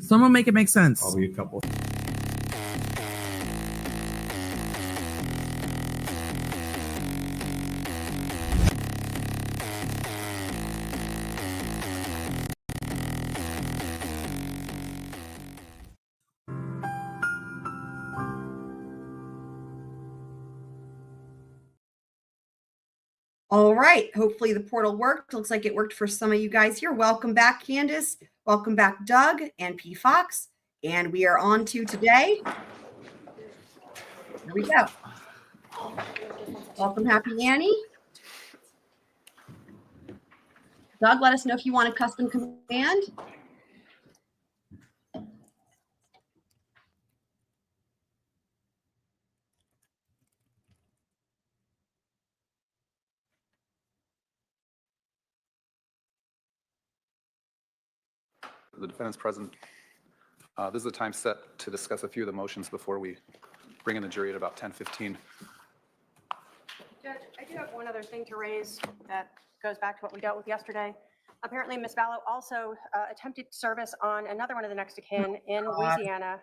Someone make it make sense. Probably a couple. All right. Hopefully the portal worked. Looks like it worked for some of you guys here. Welcome back, Candace. Welcome back, Doug and P. Fox. And we are on to today. Here we go. Welcome, Happy Annie. Doug, let us know if you want a custom command. The defendant's present. This is the time set to discuss a few of the motions before we bring in the jury at about 10:15. Judge, I do have one other thing to raise that goes back to what we dealt with yesterday. Apparently, Ms. Vallow also attempted service on another one of the next of kin in Louisiana,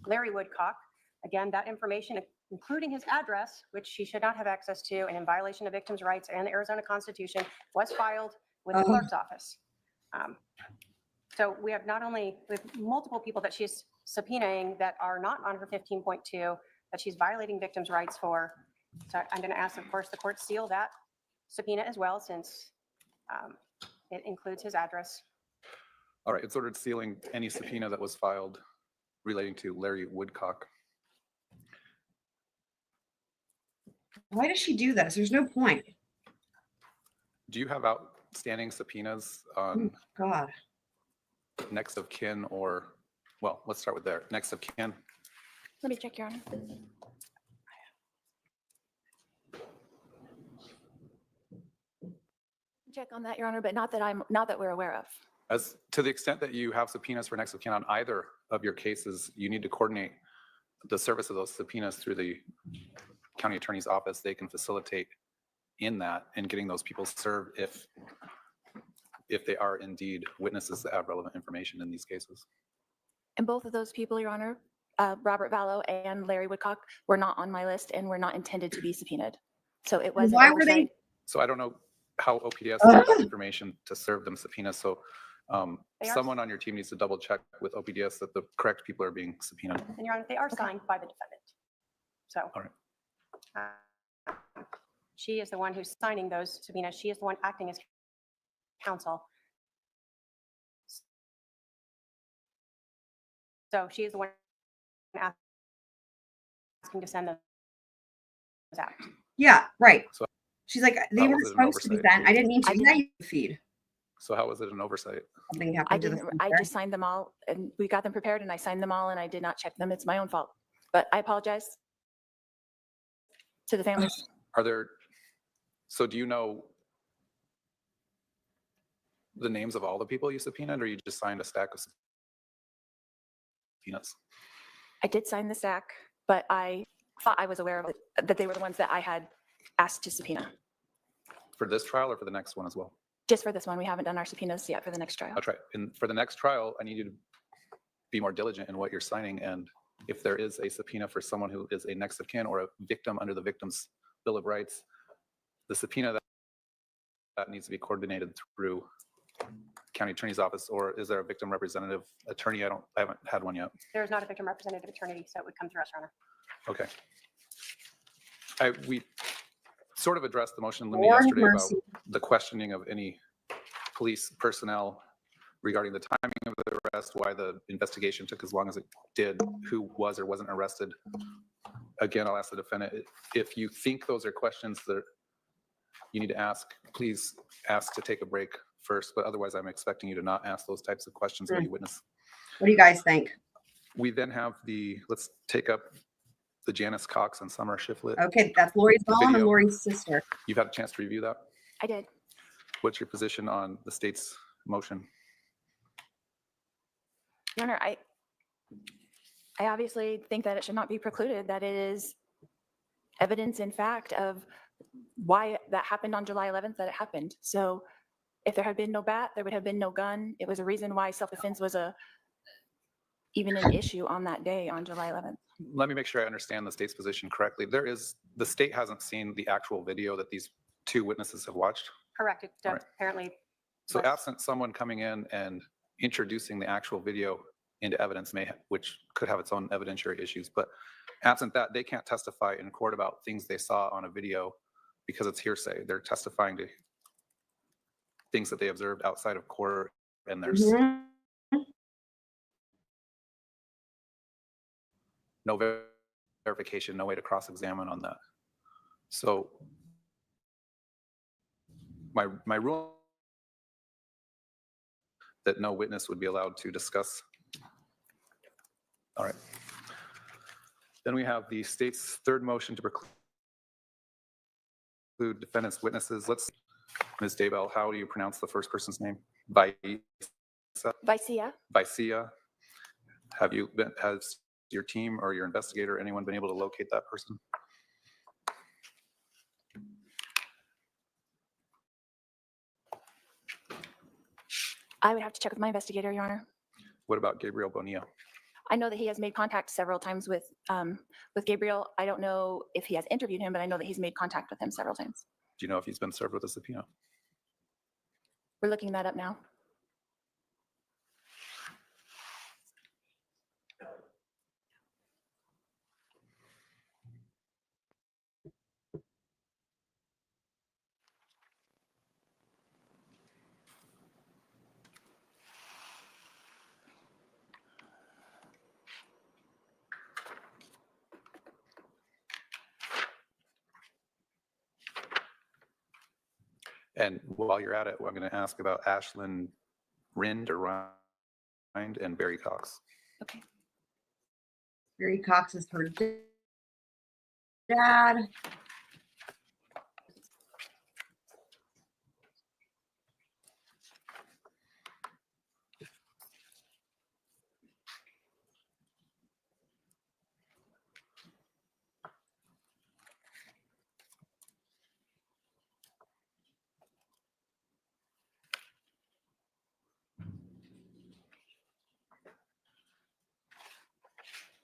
Larry Woodcock. Again, that information, including his address, which she should not have access to, and in violation of victims' rights and the Arizona Constitution, was filed with the clerk's office. So we have multiple people that she's subpoenaing that are not on her 15.2 that she's violating victims' rights for. So I'm going to ask, of course, the court seal that subpoena as well, since it includes his address. All right, it's ordered sealing any subpoena that was filed relating to Larry Woodcock. Why does she do this? There's no point. Do you have outstanding subpoenas on God. next of kin or, well, let's start with there. Next of kin. Let me check, Your Honor. Check on that, Your Honor, but not that we're aware of. As to the extent that you have subpoenas for next of kin on either of your cases, you need to coordinate the service of those subpoenas through the county attorney's office. They can facilitate in that and getting those people served if they are indeed witnesses that have relevant information in these cases. And both of those people, Your Honor, Robert Vallow and Larry Woodcock, were not on my list and were not intended to be subpoenaed. So it was. Why were they? So I don't know how OPDS has that information to serve them subpoenas. So someone on your team needs to double check with OPDS that the correct people are being subpoenaed. And Your Honor, they are signed by the defendant. So all right. She is the one who's signing those subpoenas. She is the one acting as counsel. So she is the one asking to send those out. Yeah, right. So she's like, they were supposed to be sent. I didn't mean to email you the feed. So how was it an oversight? Something happened I just signed them all and we got them prepared and I signed them all and I did not check them. It's my own fault. But I apologize to the families. So do you know the names of all the people you subpoenaed, or you just signed a stack of subpoenas? I did sign the stack, but I thought I was aware of it, that they were the ones that I had asked to subpoena. For this trial or for the next one as well? Just for this one. We haven't done our subpoenas yet for the next trial. That's right. And for the next trial, I need you to be more diligent in what you're signing. And if there is a subpoena for someone who is a next of kin or a victim under the Victims' Bill of Rights, the subpoena that needs to be coordinated through county attorney's office, or is there a victim representative attorney? I haven't had one yet. There is not a victim representative attorney, so it would come through us, Your Honor. Okay. We sort of addressed the motion limit yesterday about the questioning of any police personnel regarding the timing of the arrest, why the investigation took as long as it did, who was or wasn't arrested. Again, I'll ask the defendant, if you think those are questions that you need to ask, please ask to take a break first, but otherwise I'm expecting you to not ask those types of questions of any witness. What do you guys think? We then have let's take up the Janice Cox and Summer Shiflett. Okay, that's Lori's mom and Lori's sister. You've had a chance to review that? I did. What's your position on the state's motion? Your Honor, I obviously think that it should not be precluded, that it is evidence in fact of why that happened on July 11th, that it happened. So if there had been no bat, there would have been no gun. It was a reason why self-defense was a even an issue on that day on July 11th. Let me make sure I understand the state's position correctly. The state hasn't seen the actual video that these two witnesses have watched. Correct. It All right. apparently. So was. absent someone coming in and introducing the actual video into evidence, which could have its own evidentiary issues, but absent that, they can't testify in court about things they saw on a video because it's hearsay. They're testifying to things that they observed outside of court, and there's Mhm. no verification, no way to cross-examine on that. So my rule that no witness would be allowed to discuss. All right. Then we have the state's third motion to preclude defendant's witnesses. Ms. Daybell, how do you pronounce the first person's name? Vicia? Vicia. Has your team or your investigator, anyone been able to locate that person? I would have to check with my investigator, Your Honor. What about Gabriel Bonilla? I know that he has made contact several times with Gabriel. I don't know if he has interviewed him, but I know that he's made contact with him several times. Do you know if he's been served with a subpoena? We're looking that up now. And while you're at it, I'm going to ask about Ashlyn Rind and Barry Cox. Okay. Barry Cox is her dad.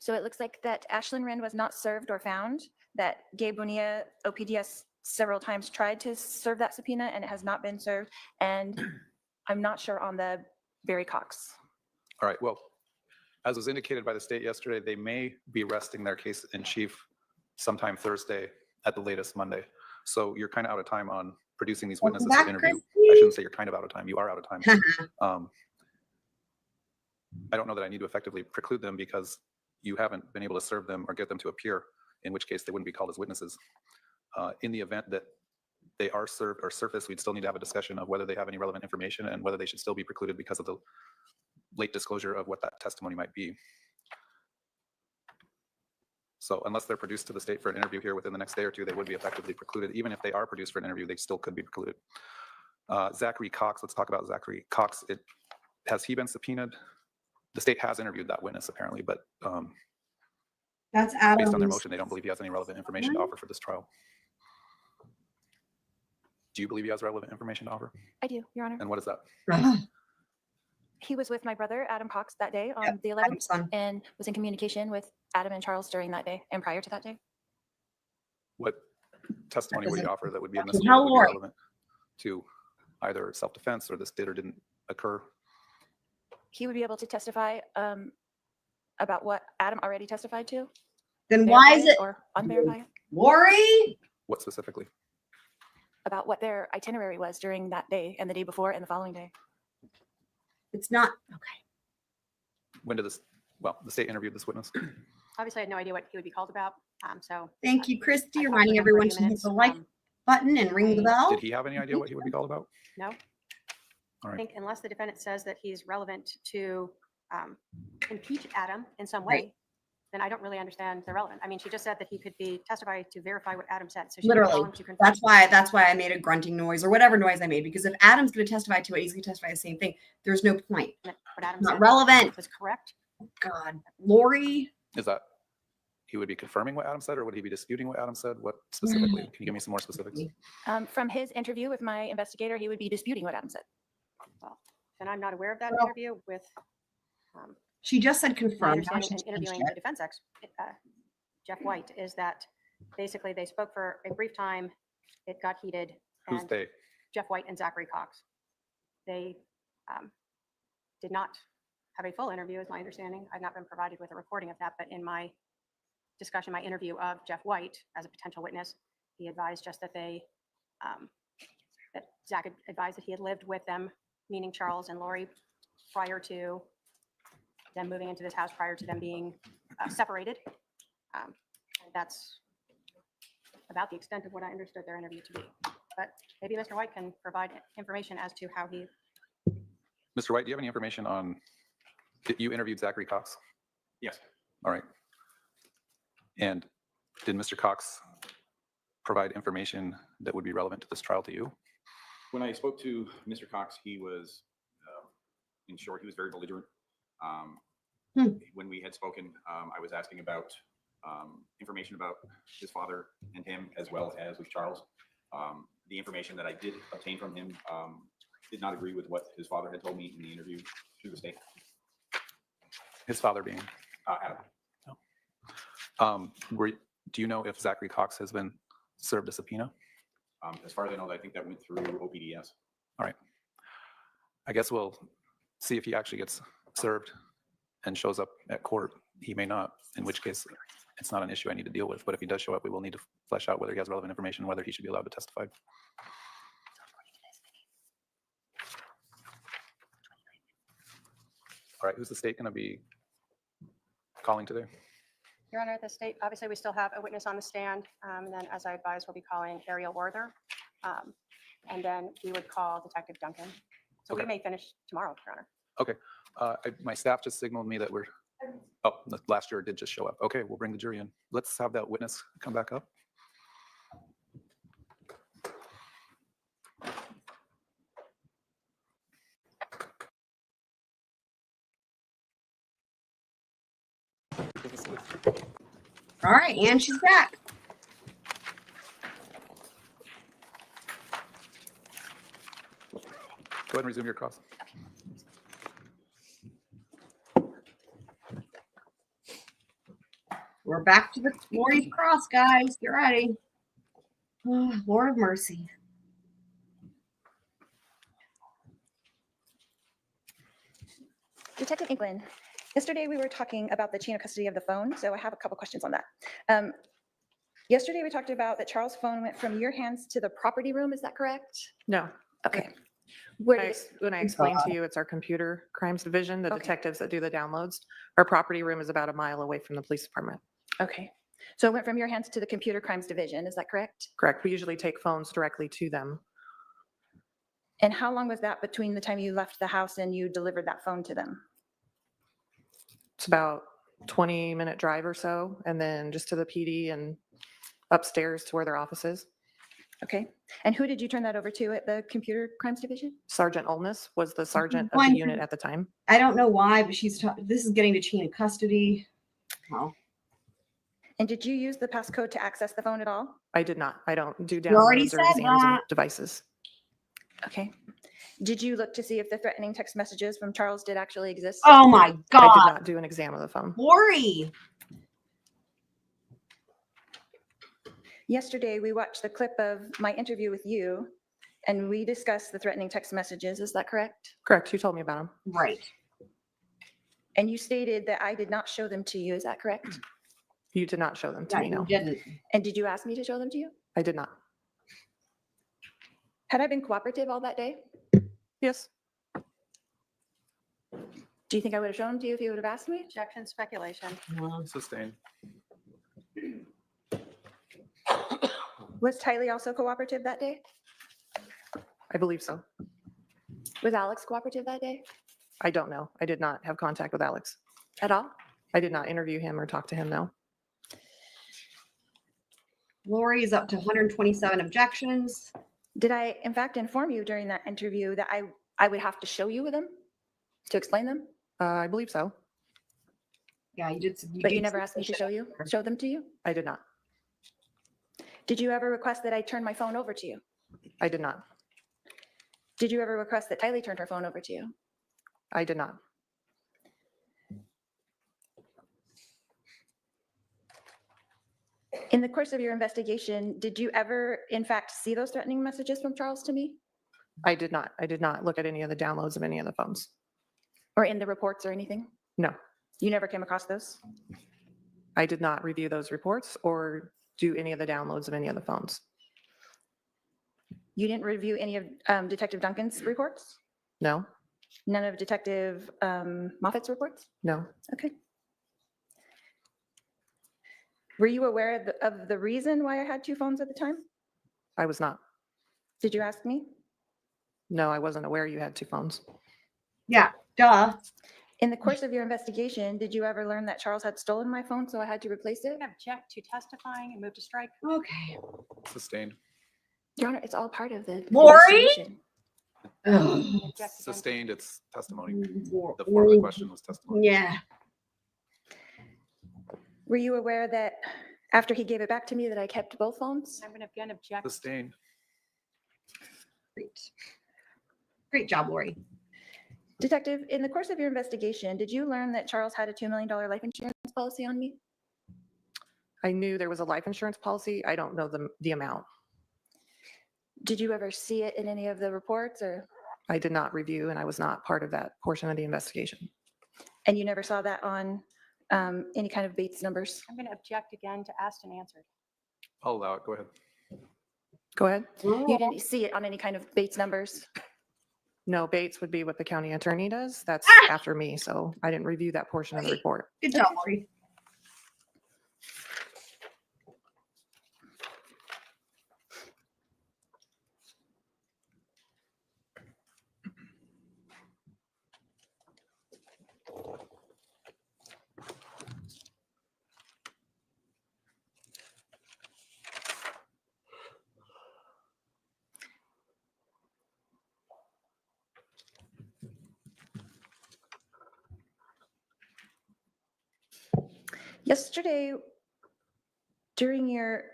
So it looks like that Ashlyn Rind was not served or found, that Gabe Bonilla, OPDS, several times tried to serve that subpoena and it has not been served. And I'm not sure on the Barry Cox. All right, well, as was indicated by the state yesterday, they may be resting their case in chief sometime Thursday, at the latest Monday. So you're kind of out of time on producing these witnesses Welcome for back, interview. Christy. I shouldn't say you're kind of out of time. You are out of time. I don't know that I need to effectively preclude them because you haven't been able to serve them or get them to appear, in which case they wouldn't be called as witnesses. In the event that they are served or surfaced, we'd still need to have a discussion of whether they have any relevant information and whether they should still be precluded because of the late disclosure of what that testimony might be. So unless they're produced to the state for an interview here within the next day or two, they would be effectively precluded. Even if they are produced for an interview, they still could be precluded. Zachary Cox, let's talk about Zachary Cox. Has he been subpoenaed? The state has interviewed that witness apparently, but That's Adam's. based on their motion, they don't believe he has any relevant information to offer for this trial. Do you believe he has relevant information to offer? I do, Your Honor. And what is that? He was with my brother, Adam Cox, that day on Yep, the Adam's 11th son. and was in communication with Adam and Charles during that day and prior to that day. What testimony would he offer that would be Fucking admissible, hell, that would be Lord. relevant to either self-defense or this did or didn't occur? He would be able to testify about what Adam already testified to. Then why verify is it or unverify it, Lori? What specifically? about what their itinerary was during that day and the day before and the following day. It's not okay. When did the state interviewed this witness? Obviously, I had no idea what he would be called about. So Thank you, Christy. I talked Reminding with him for a everyone few to hit minutes. the like button and ring the bell. Did he have any idea what he would be called about? No, All I right. think unless the defendant says that he's relevant to impeach Adam in some Right. way, then I don't really understand the relevant. I mean, she just said that he could be testified to verify what Adam said. So she didn't call Literally. him to confirm. That's why I made a grunting noise or whatever noise I made, because if Adam's going to testify to it, he's going to testify the same thing. There's no point. What Adam Not said relevant. was correct. God, Lori. Is that he would be confirming what Adam said, or would he be disputing what Adam said? What specifically? Can you give me some more specifics? From his interview with my investigator, he would be disputing what Adam said. Well, then I'm not aware of that Well- interview with She just said My confirm. understanding in interviewing the defense Jeff White, is that basically they spoke for a brief time. It got heated. Who's And they? Jeff White and Zachary Cox. They did not have a full interview, is my understanding. I've not been provided with a recording of that, but in my discussion, my interview of Jeff White as a potential witness, he advised just that that Zach had advised that he had lived with them, meaning Charles and Lori, prior to them moving into this house, prior to them being separated. And that's about the extent of what I understood their interview to be. But maybe Mr. White can provide information as to how he. Mr. White, do you have any information on, you interviewed Zachary Cox? Yes. All right. And did Mr. Cox provide information that would be relevant to this trial to you? When I spoke to Mr. Cox, he was, in short, he was very belligerent. When we had spoken, I was asking about information about his father and him, as well as with Charles. The information that I did obtain from him did not agree with what his father had told me in the interview through the state. His father being? Adam. Do you know if Zachary Cox has been served a subpoena? As far as I know, I think that went through OPDS. All right. I guess we'll see if he actually gets served and shows up at court. He may not, in which case it's not an issue I need to deal with. But if he does show up, we will need to flesh out whether he has relevant information, whether he should be allowed to testify. All right, who's the state going to be calling today? Your Honor, the state, obviously, we still have a witness on the stand. And then, as I advised, we'll be calling Ariel Werther. And then we would call Detective Duncan. So Okay. we may finish tomorrow, Your Honor. Okay. My staff just signaled me that the last juror did just show up. Okay, we'll bring the jury in. Let's have that witness come back up. All right, and she's back. Go ahead and resume your cross. We're back to the Lori's cross, guys. Get ready. Oh, Lord of mercy. Detective England, yesterday we were talking about the chain of custody of the phone, so I have a couple questions on that. Yesterday we talked about that Charles' phone went from your hands to the property room, is that correct? No. Okay. Where did When I explained to you, it's our computer crimes division, the Okay. detectives that do the downloads. Our property room is about a mile away from the police department. Okay. So it went from your hands to the computer crimes division, is that correct? Correct. We usually take phones directly to them. And how long was that between the time you left the house and you delivered that phone to them? It's about 20-minute drive or so, and then just to the PD and upstairs to where their office is. Okay. And who did you turn that over to at the computer crimes division? Sergeant Olness was the sergeant of Fine. the unit at the time. I don't know why, but this is getting to chain of custody. Oh. And did you use the passcode to access the phone at all? I did not. I don't do You already downloads or said exams of that. devices. Okay. Did you look to see if the threatening text messages from Charles did actually exist? Oh my I did God. not do an exam of the phone. Lori. Yesterday, we watched the clip of my interview with you, and we discussed the threatening text messages. Is that correct? Correct. You told me about them. Right. And you stated that I did not show them to you. Is that correct? You did not show them to Yeah, me, you no. didn't. And did you ask me to show them to you? I did not. Had I been cooperative all that day? Yes. Do you think I would have shown them to you if you would have asked me? Objection, speculation. Sustained. Was Tylee also cooperative that day? I believe so. Was Alex cooperative that day I don't know. I did not have contact with Alex. at all? I did not interview him or talk to him, no. Lori is up to 127 objections. Did I, in fact, inform you during that interview that I would have to show you them to explain them? I believe so. Yeah, you did. But you did never asked me to show them to you? I did not. Did you ever request that I turn my phone over to you? I did not. Did you ever request that Tylee turned her phone over to you? I did not. In the course of your investigation, did you ever, in fact, see those threatening messages from Charles to me? I did not. I did not look at any of the downloads of any of the phones. Or in the reports or anything? No, You never came across those? I did not review those reports or do any of the downloads of any of the phones. You didn't review any of Detective Duncan's reports? No, None of Detective Moffat's reports? no, Okay. Were you aware of the reason why I had 2 phones at the time? I was not. Did you ask me? No, I wasn't aware you had 2 phones. Yeah, duh. In the course of your investigation, did you ever learn that Charles had stolen my phone, so I had to replace it? Object to testifying and move to strike. Okay. Sustained. Your Honor, it's all part of the Lori? investigation. Ugh. Object again. Sustained, it's testimony. The form of Lori- the question was testimony. Yeah. Were you aware that after he gave it back to me that I kept both phones? I'm going to again object. Sustained. Great. Great job, Lori. Detective, in the course of your investigation, did you learn that Charles had a $2 million life insurance policy on me? I knew there was a life insurance policy. I don't know the amount. Did you ever see it in any of the reports or, I did not review and I was not part of that portion of the investigation. and you never saw that on any kind of Bates numbers? I'm going to object again to asked and answered. I'll allow it. Go ahead. Go ahead. You didn't see it on any kind of Bates numbers? No, Bates would be what the county attorney does. That's after me, so I didn't review that portion of the report. Good job, Lori. Yesterday, during your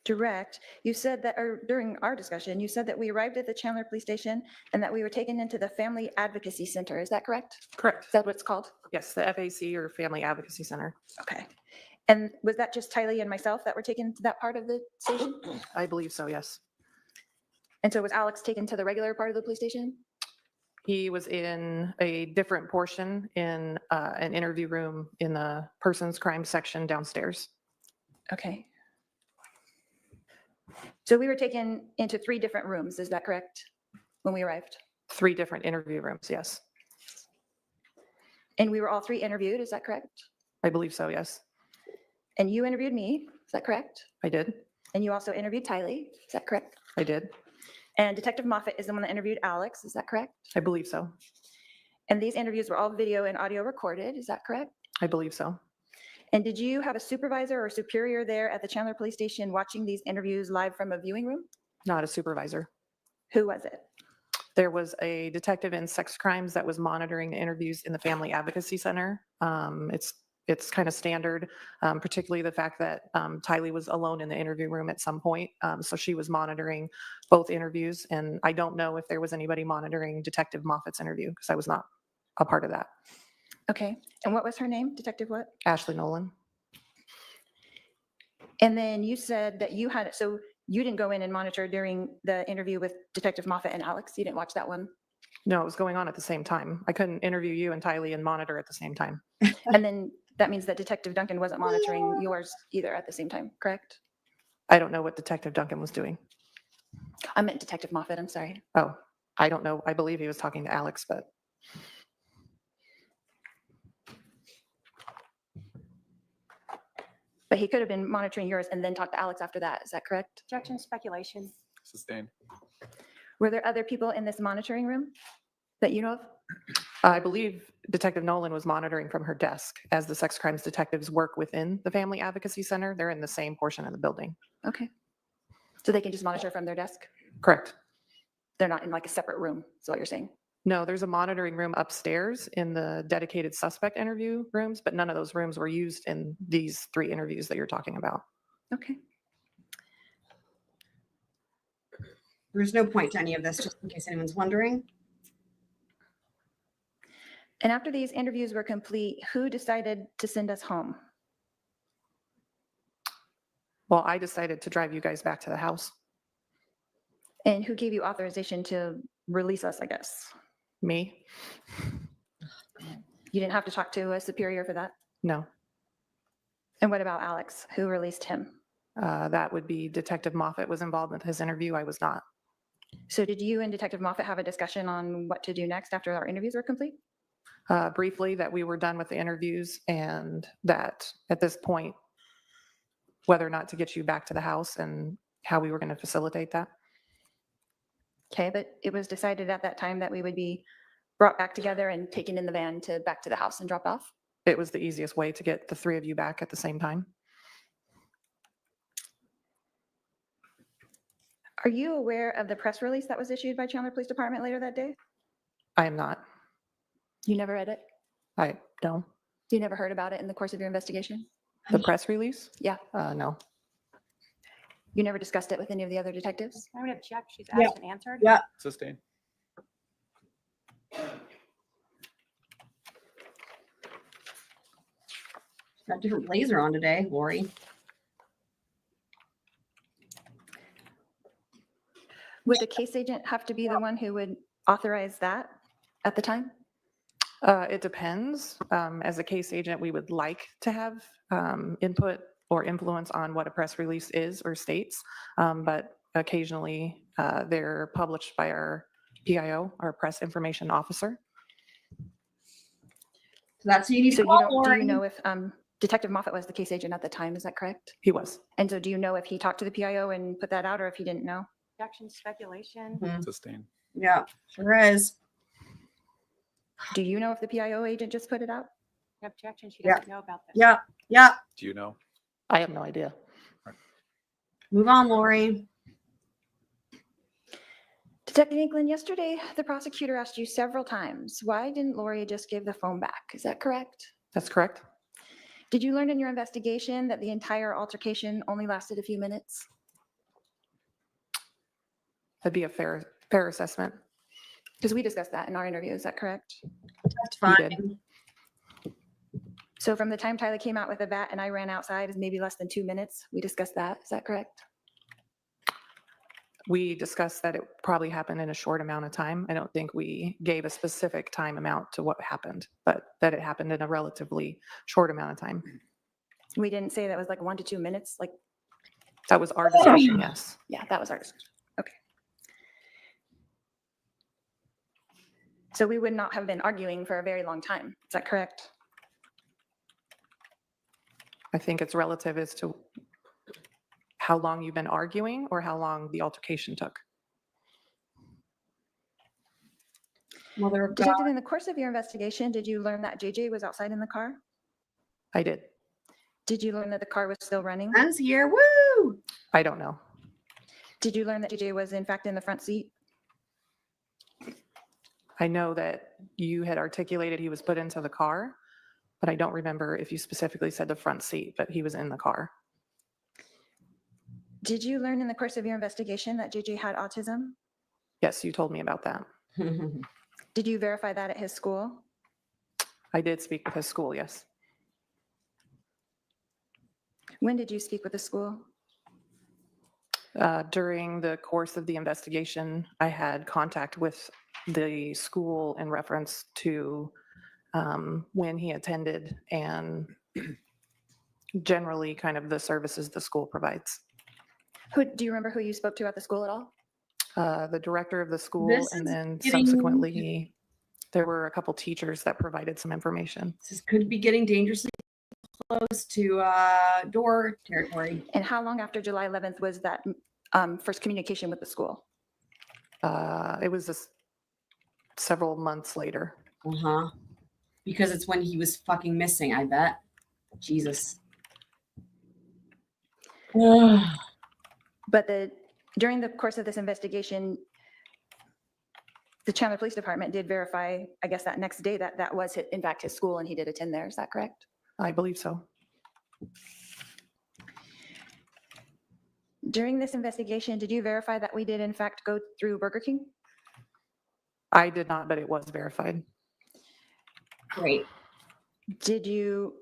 direct, you said that, or during our discussion, you said that we arrived at the Chandler Police Station and that we were taken into the Family Advocacy Center. Is that correct? Correct. Is that what it's called? Yes, the FAC or Family Advocacy Center. Okay. And was that just Tylee and myself that were taken to that part of the station? I believe so, yes. And so was Alex taken to the regular part of the police station? He was in a different portion in an interview room in the persons crime section downstairs. Okay. So we were taken into 3 different rooms, is that correct? When we arrived? 3 different interview rooms, yes. And we were all 3 interviewed, is that correct? I believe so, yes. And you interviewed me, is that correct? I did. And you also interviewed Tylee, is that correct? I did. And Detective Moffat is the one that interviewed Alex, is that correct? I believe so. And these interviews were all video and audio recorded, is that correct? I believe so. And did you have a supervisor or superior there at the Chandler Police Station watching these interviews live from a viewing room? Not a supervisor. Who was it? There was a detective in sex crimes that was monitoring the interviews in the Family Advocacy Center. It's kind of standard, particularly the fact that Tylee was alone in the interview room at some point. So she was monitoring both interviews. And I don't know if there was anybody monitoring Detective Moffat's interview because I was not a part of that. Okay. And what was her name? Detective what? Ashley Nolan. And then you said that you had, so you didn't go in and monitor during the interview with Detective Moffat and Alex? You didn't watch that one? No, it was going on at the same time. I couldn't interview you and Tylee and monitor at the same time. And then that means that Detective Duncan wasn't monitoring yours either at the same time, correct? I don't know what Detective Duncan was doing. I meant Detective Moffat, I'm sorry. Oh, I don't know. I believe he was talking to Alex, but But he could have been monitoring yours and then talked to Alex after that, is that correct? Objection, speculation. Sustained. Were there other people in this monitoring room that you know of? I believe Detective Nolan was monitoring from her desk as the sex crimes detectives work within the Family Advocacy Center. They're in the same portion of the building. Okay. So they can just monitor from their desk? Correct. They're not in like a separate room, is what you're saying? No, there's a monitoring room upstairs in the dedicated suspect interview rooms, but none of those rooms were used in these 3 interviews that you're talking about. Okay. There's no point to any of this, just in case anyone's wondering. And after these interviews were complete, who decided to send us home? Well, I decided to drive you guys back to the house. And who gave you authorization to release us, I guess? Me? You didn't have to talk to a superior for that? No. And what about Alex? Who released him? That would be Detective Moffat was involved with his interview. I was not. So did you and Detective Moffat have a discussion on what to do next after our interviews were complete? Briefly, that we were done with the interviews and that at this point, whether or not to get you back to the house and how we were going to facilitate that. Okay, but it was decided at that time that we would be brought back together and taken in the van to back to the house and dropped off? It was the easiest way to get the three of you back at the same time. Are you aware of the press release that was issued by Chandler Police Department later that day? I am not. You never read it? I no. You never heard about it in the course of your investigation? The press release? Yeah. No. You never discussed it with any of the other detectives? I would object. She's Yeah. asked and answered. Yeah. Sustain. Got a different blazer on today, Lori. Would the case agent have to be the one who would authorize that at the time? It depends. As a case agent, we would like to have input or influence on what a press release is or states, but occasionally they're published by our PIO, our press information officer. So that's who you need So to call, do Lori. you know if Detective Moffat was the case agent at the time, is that correct? He was. And so do you know if he talked to the PIO and put that out or if he didn't know? Objection, speculation. Mhm. Sustain. Yeah, sure is. Do you know if the PIO agent just put it out? Objection, she Yeah. doesn't know about this. Yeah, yeah. Do you know? I have no idea. Move on, Lori. Detective England, yesterday the prosecutor asked you several times, why didn't Lori just give the phone back? Is that correct? That's correct. Did you learn in your investigation that the entire altercation only lasted a few minutes? That'd be a fair assessment. Because we discussed that in our interview, is that correct? That's You fine. did. So from the time Tyler came out with a bat and I ran outside is maybe less than 2 minutes. We discussed that, is that correct? We discussed that it probably happened in a short amount of time. I don't think we gave a specific time amount to what happened, but that it happened in a relatively short amount of time. We didn't say that was like 1 to 2 minutes, like, That was our discussion, yes. yeah, that was our discussion. Okay. So we would not have been arguing for a very long time, is that correct? I think it's relative as to how long you've been arguing or how long the altercation took. Mother of God. Detective, in the course of your investigation, did you learn that JJ was outside in the car? I did. Did you learn that the car was still running? Friends here. Woo! I don't know. Did you learn that JJ was in fact in the front seat? I know that you had articulated he was put into the car, but I don't remember if you specifically said the front seat, but he was in the car. Did you learn in the course of your investigation that JJ had autism? Yes, you told me about that. Did you verify that at his school? I did speak with his school, yes. When did you speak with the school? During the course of the investigation, I had contact with the school in reference to when he attended and generally kind of the services the school provides. Do you remember who you spoke to at the school at all? The director of the school, This and is then getting- subsequently, there were a couple teachers that provided some information. This could be getting dangerously close to door territory. And how long after July 11th was that first communication with the school? It was several months later. Uh-huh. Because it's when he was fucking missing, I bet. Jesus. Ugh. But during the course of this investigation, the Chandler Police Department did verify, I guess that next day, that that was in fact his school and he did attend there. Is that correct? I believe so. During this investigation, did you verify that we did in fact go through Burger King? I did not, but it was verified. Great.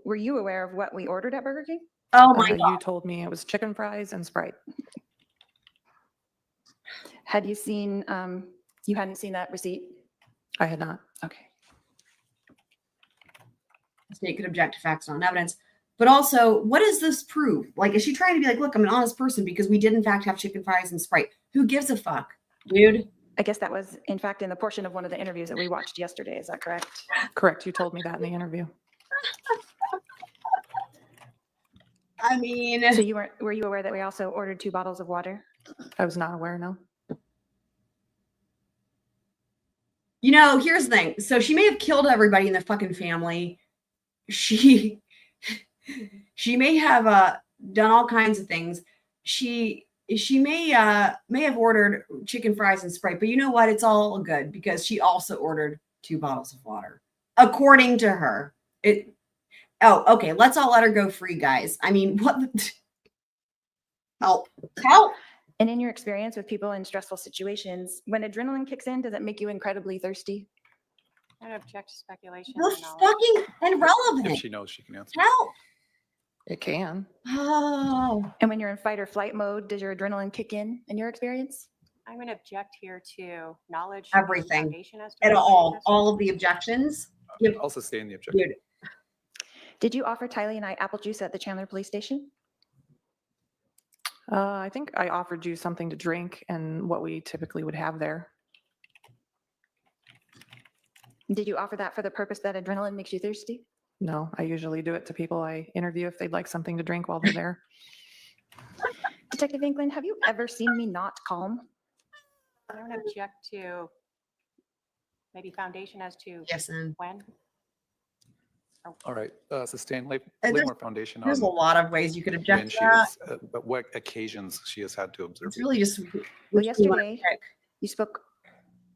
Were you aware of what we ordered at Burger King? Oh my You God. told me it was chicken fries and Sprite. Had you seen, you hadn't seen that receipt? I had not. Okay. The state could object to facts, not evidence. But also, what does this prove? Like, is she trying to be like, look, I'm an honest person because we did in fact have chicken fries and Sprite? Who gives a fuck, dude? I guess that was, in fact, in the portion of one of the interviews that we watched yesterday. Is that correct? Correct. You told me that in the interview. I mean, So were you aware that we also ordered 2 bottles of water? I was not aware, no. you know, here's the thing. So she may have killed everybody in the fucking family. She may have done all kinds of things. She may have ordered chicken fries and Sprite, but you know what? It's all good because she also ordered 2 bottles of water, according to her. Oh, okay. Let's all let her go free, guys. I mean, what? Help! And in your experience with people in stressful situations, when adrenaline kicks in, does it make you incredibly thirsty? I don't object to speculation. The or knowledge. fucking irrelevant. If she knows, she can answer. Help! It can. Oh, And when you're in fight or flight mode, does your adrenaline kick in your experience? I'm going to object here to knowledge. Everything. And foundation as to at what all this is. of the objections. Yep. I'll sustain the objection. Dude, Did you offer Tylee and I apple juice at the Chandler Police Station? I think I offered you something to drink and what we typically would have there. Did you offer that for the purpose that adrenaline makes you thirsty? No, I usually do it to people I interview if they'd like something to drink while they're there. Detective England, have you ever seen me not calm? I don't object to maybe foundation as to yes, and when. All right, sustain, lay And more foundation there's a on lot of ways you could when object to she that. is, but what occasions she has had to observe. It's really just Well, which one you wanna yesterday, pick. you spoke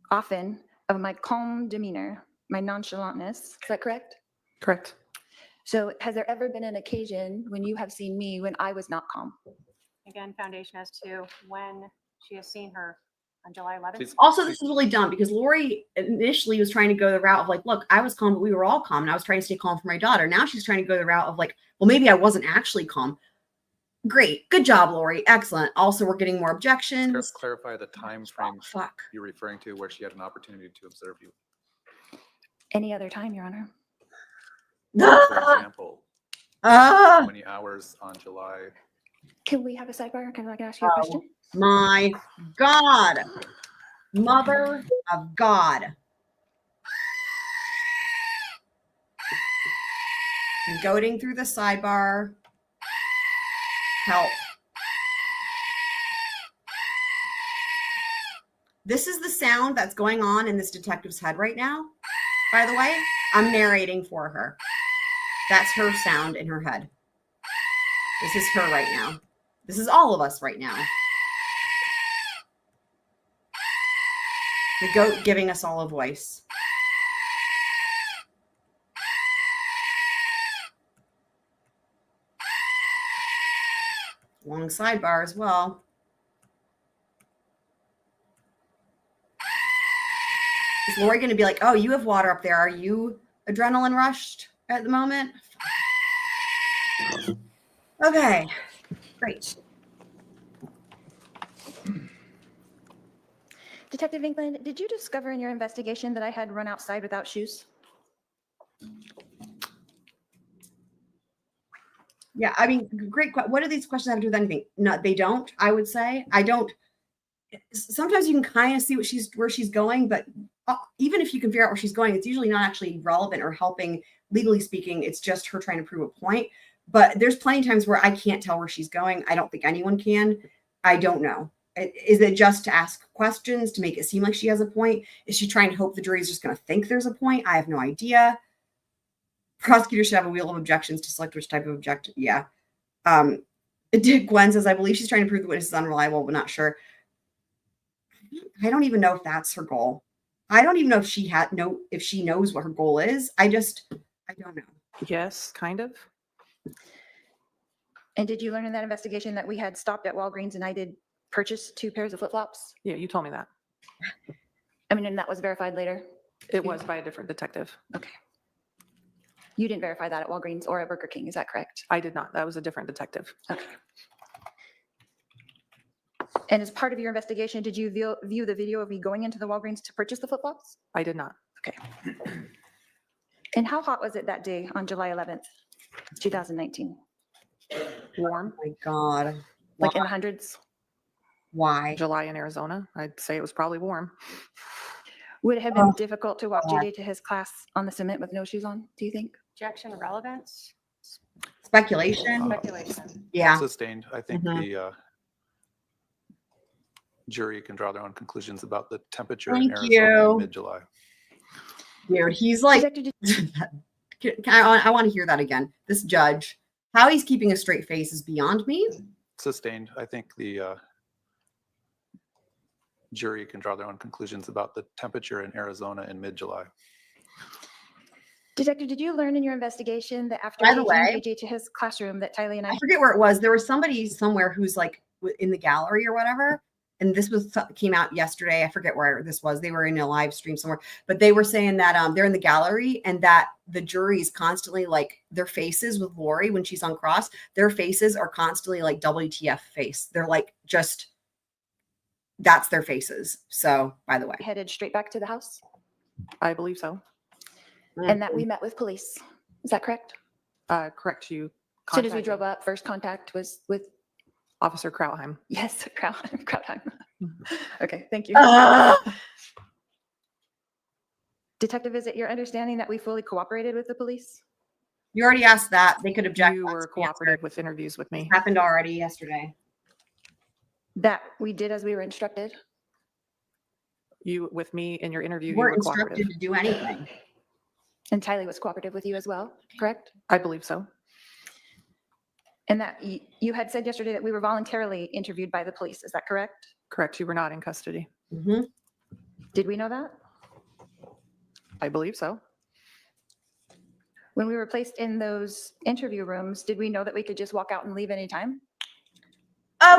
often of my calm demeanor, my nonchalantness. Is that correct? Correct. So has there ever been an occasion when you have seen me when I was not calm? Again, foundation as to when she has seen her on July 11th. Please- Also, this is really dumb because Lori initially was trying to go the route of like, look, I was calm, but we were all calm, and I was trying to stay calm for my daughter. Now she's trying to go the route of like, well, maybe I wasn't actually calm. Great, good job, Lori. Excellent. Also, we're getting more objections. Clarify the time frame Fuck. you're referring to where she had an opportunity to observe you. Any other time, Your Honor? For example, Ah, how many hours on July? Can we have a sidebar? Can I ask you a Oh. question? my God. Mother of God. I'm goading through the sidebar. Help. This is the sound that's going on in this detective's head right now. By the way, I'm narrating for her. That's her sound in her head. This is her right now. This is all of us right now. The goat giving us all a voice. Long sidebar as well. Is Lori going to be like, oh, you have water up there. Are you adrenaline rushed at the moment? Okay, great. Detective England, did you discover in your investigation that I had run outside without shoes? Yeah, I mean, great. What do these questions have to do with anything? No, they don't. I would say I don't. Sometimes you can kind of see where she's going, but even if you can figure out where she's going, it's usually not actually relevant or helping. Legally speaking, it's just her trying to prove a point. But there's plenty of times where I can't tell where she's going. I don't think anyone can. I don't know. Is it just to ask questions to make it seem like she has a point? Is she trying to hope the jury is just going to think there's a point? I have no idea. Prosecutors should have a wheel of objections to select which type of objection. Yeah. Gwen says, I believe she's trying to prove the witness is unreliable, but not sure. I don't even know if that's her goal. I don't even know if she knows what her goal is. I don't know. Yes, kind of. And did you learn in that investigation that we had stopped at Walgreens and I did purchase 2 pairs of flip-flops? Yeah, you told me that. I mean, and that was verified later. It was by a different detective. Okay. You didn't verify that at Walgreens or at Burger King, is that correct? I did not. That was a different detective. Okay. And as part of your investigation, did you view the video of me going into the Walgreens to purchase the flip-flops? I did not. Okay. And how hot was it that day on July 11th, 2019? Warm. Oh my God. Like in the hundreds? Why? July in Arizona. I'd say it was probably warm. Would it have been Oh, difficult to walk God. JJ to his class on the cement with no shoes on, do you think? Objection, relevance, Speculation? speculation. Yeah. Sustained. I think Mhm. the jury can draw their own conclusions about the temperature Thank in Arizona you. in mid-July. Dude, he's like, Detective, I want to hear that again. This judge, how he's keeping a straight face is beyond me. Sustained. I think the jury can draw their own conclusions about the temperature in Arizona in mid-July. Detective, did you learn in your investigation that after By the taking way- JJ to his classroom that Tylee and I I forget where it was. There was somebody somewhere who's like in the gallery or whatever. And this came out yesterday. I forget where this was. They were in a live stream somewhere, but they were saying that they're in the gallery and that the jury's constantly like their faces with Lori when she's on cross, their faces are constantly like WTF face. They're like just that's their faces. So by the way, headed straight back to the house I believe so. and that we met with police? Is that correct? Correct. You. As soon as we contacted drove up, first contact was with, Officer Krautheim. yes, Krautheim. Okay, thank you. Detective, is it your understanding that we fully cooperated with the police? you already asked that. They could object. You were That's the cooperative answer. with interviews with me. Happened already yesterday. That we did as we were instructed? You with me in your interview. You You were weren't cooperative. instructed to do anything. And Tylee was cooperative with you as well, correct? I believe so. And that you had said yesterday that we were voluntarily interviewed by the police, is that correct? Correct. You were not in custody. Mhm. Did we know that? I believe so. When we were placed in those interview rooms, did we know that we could just walk out and leave anytime?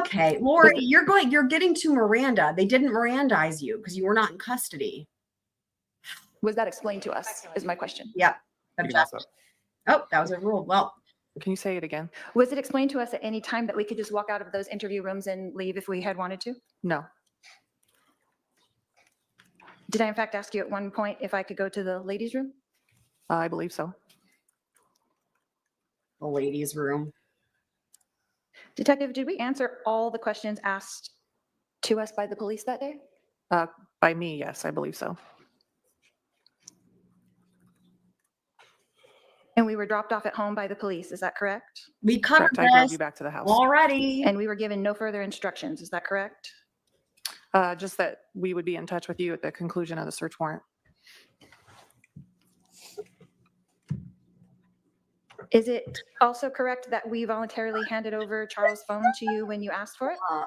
Okay, Lori, you're getting to Miranda. They didn't Mirandize you because you were not in custody. Was that explained to us, is my question. Yep. You can ask Object. that. Oh, that was a rule. Well, Can you say it again? Was it explained to us at any time that we could just walk out of those interview rooms and leave if we had wanted to? No. Did I in fact ask you at one point if I could go to the ladies' room? I believe so. the ladies' room. Detective, did we answer all the questions asked to us by the police that day? By me, yes, I believe so. And we were dropped off at home by the police, is that correct? We covered Correct. I drove this you back to the house. already. And we were given no further instructions, is that correct? Just that we would be in touch with you at the conclusion of the search warrant. Is it also correct that we voluntarily handed over Charles' phone to you when you asked for it? Oh,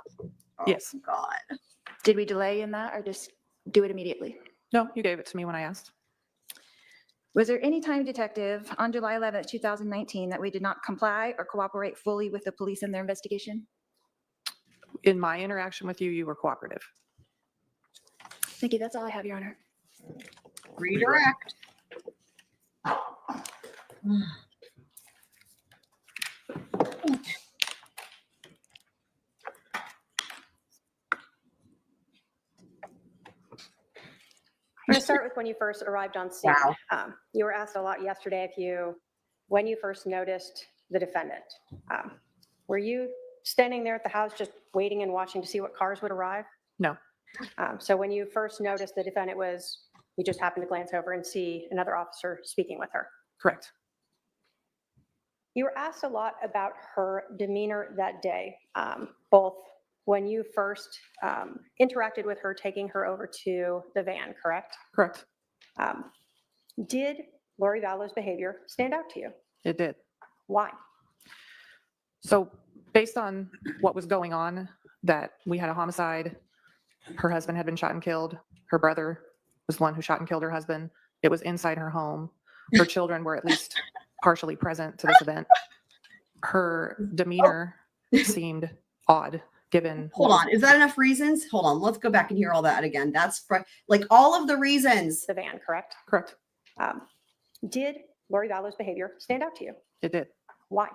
Yes. God. Did we delay in that or just do it immediately? No, you gave it to me when I asked. Was there any time, Detective, on July 11th, 2019, that we did not comply or cooperate fully with the police in their investigation? In my interaction with you, you were cooperative. Thank you, that's all I have, Your Honor. Redirect. I'm going to start with when you first arrived on scene. Wow. You were asked a lot yesterday when you first noticed the defendant. Were you standing there at the house just waiting and watching to see what cars would arrive? No. So when you first noticed the defendant you just happened to glance over and see another officer speaking with her. Correct. You were asked a lot about her demeanor that day, both when you first interacted with her, taking her over to the van, correct? Correct. Did Lori Vallow's behavior stand out to you? It did. Why? So based on what was going on, that we had a homicide, her husband had been shot and killed, her brother was the one who shot and killed her husband. It was inside her home. Her children were at least partially present to this event. Her demeanor seemed odd, given. Hold on. Is that enough reasons? Hold on. Let's go back and hear all that again. That's like all of the reasons. The van, correct? Correct. Did Lori Vallow's behavior stand out to you? It did. Why?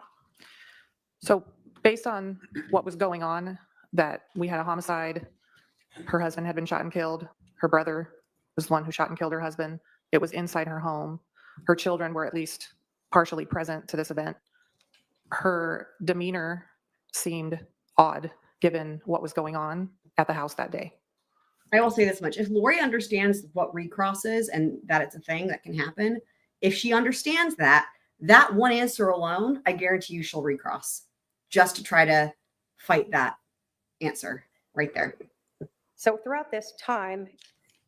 So based on what was going on, that we had a homicide, her husband had been shot and killed, her brother was the one who shot and killed her husband. It was inside her home. Her children were at least partially present to this event. Her demeanor seemed odd given what was going on at the house that day. I will say this much. If Lori understands what recross is and that it's a thing that can happen, if she understands that one answer alone, I guarantee you she'll recross just to try to fight that answer right there. So throughout this time,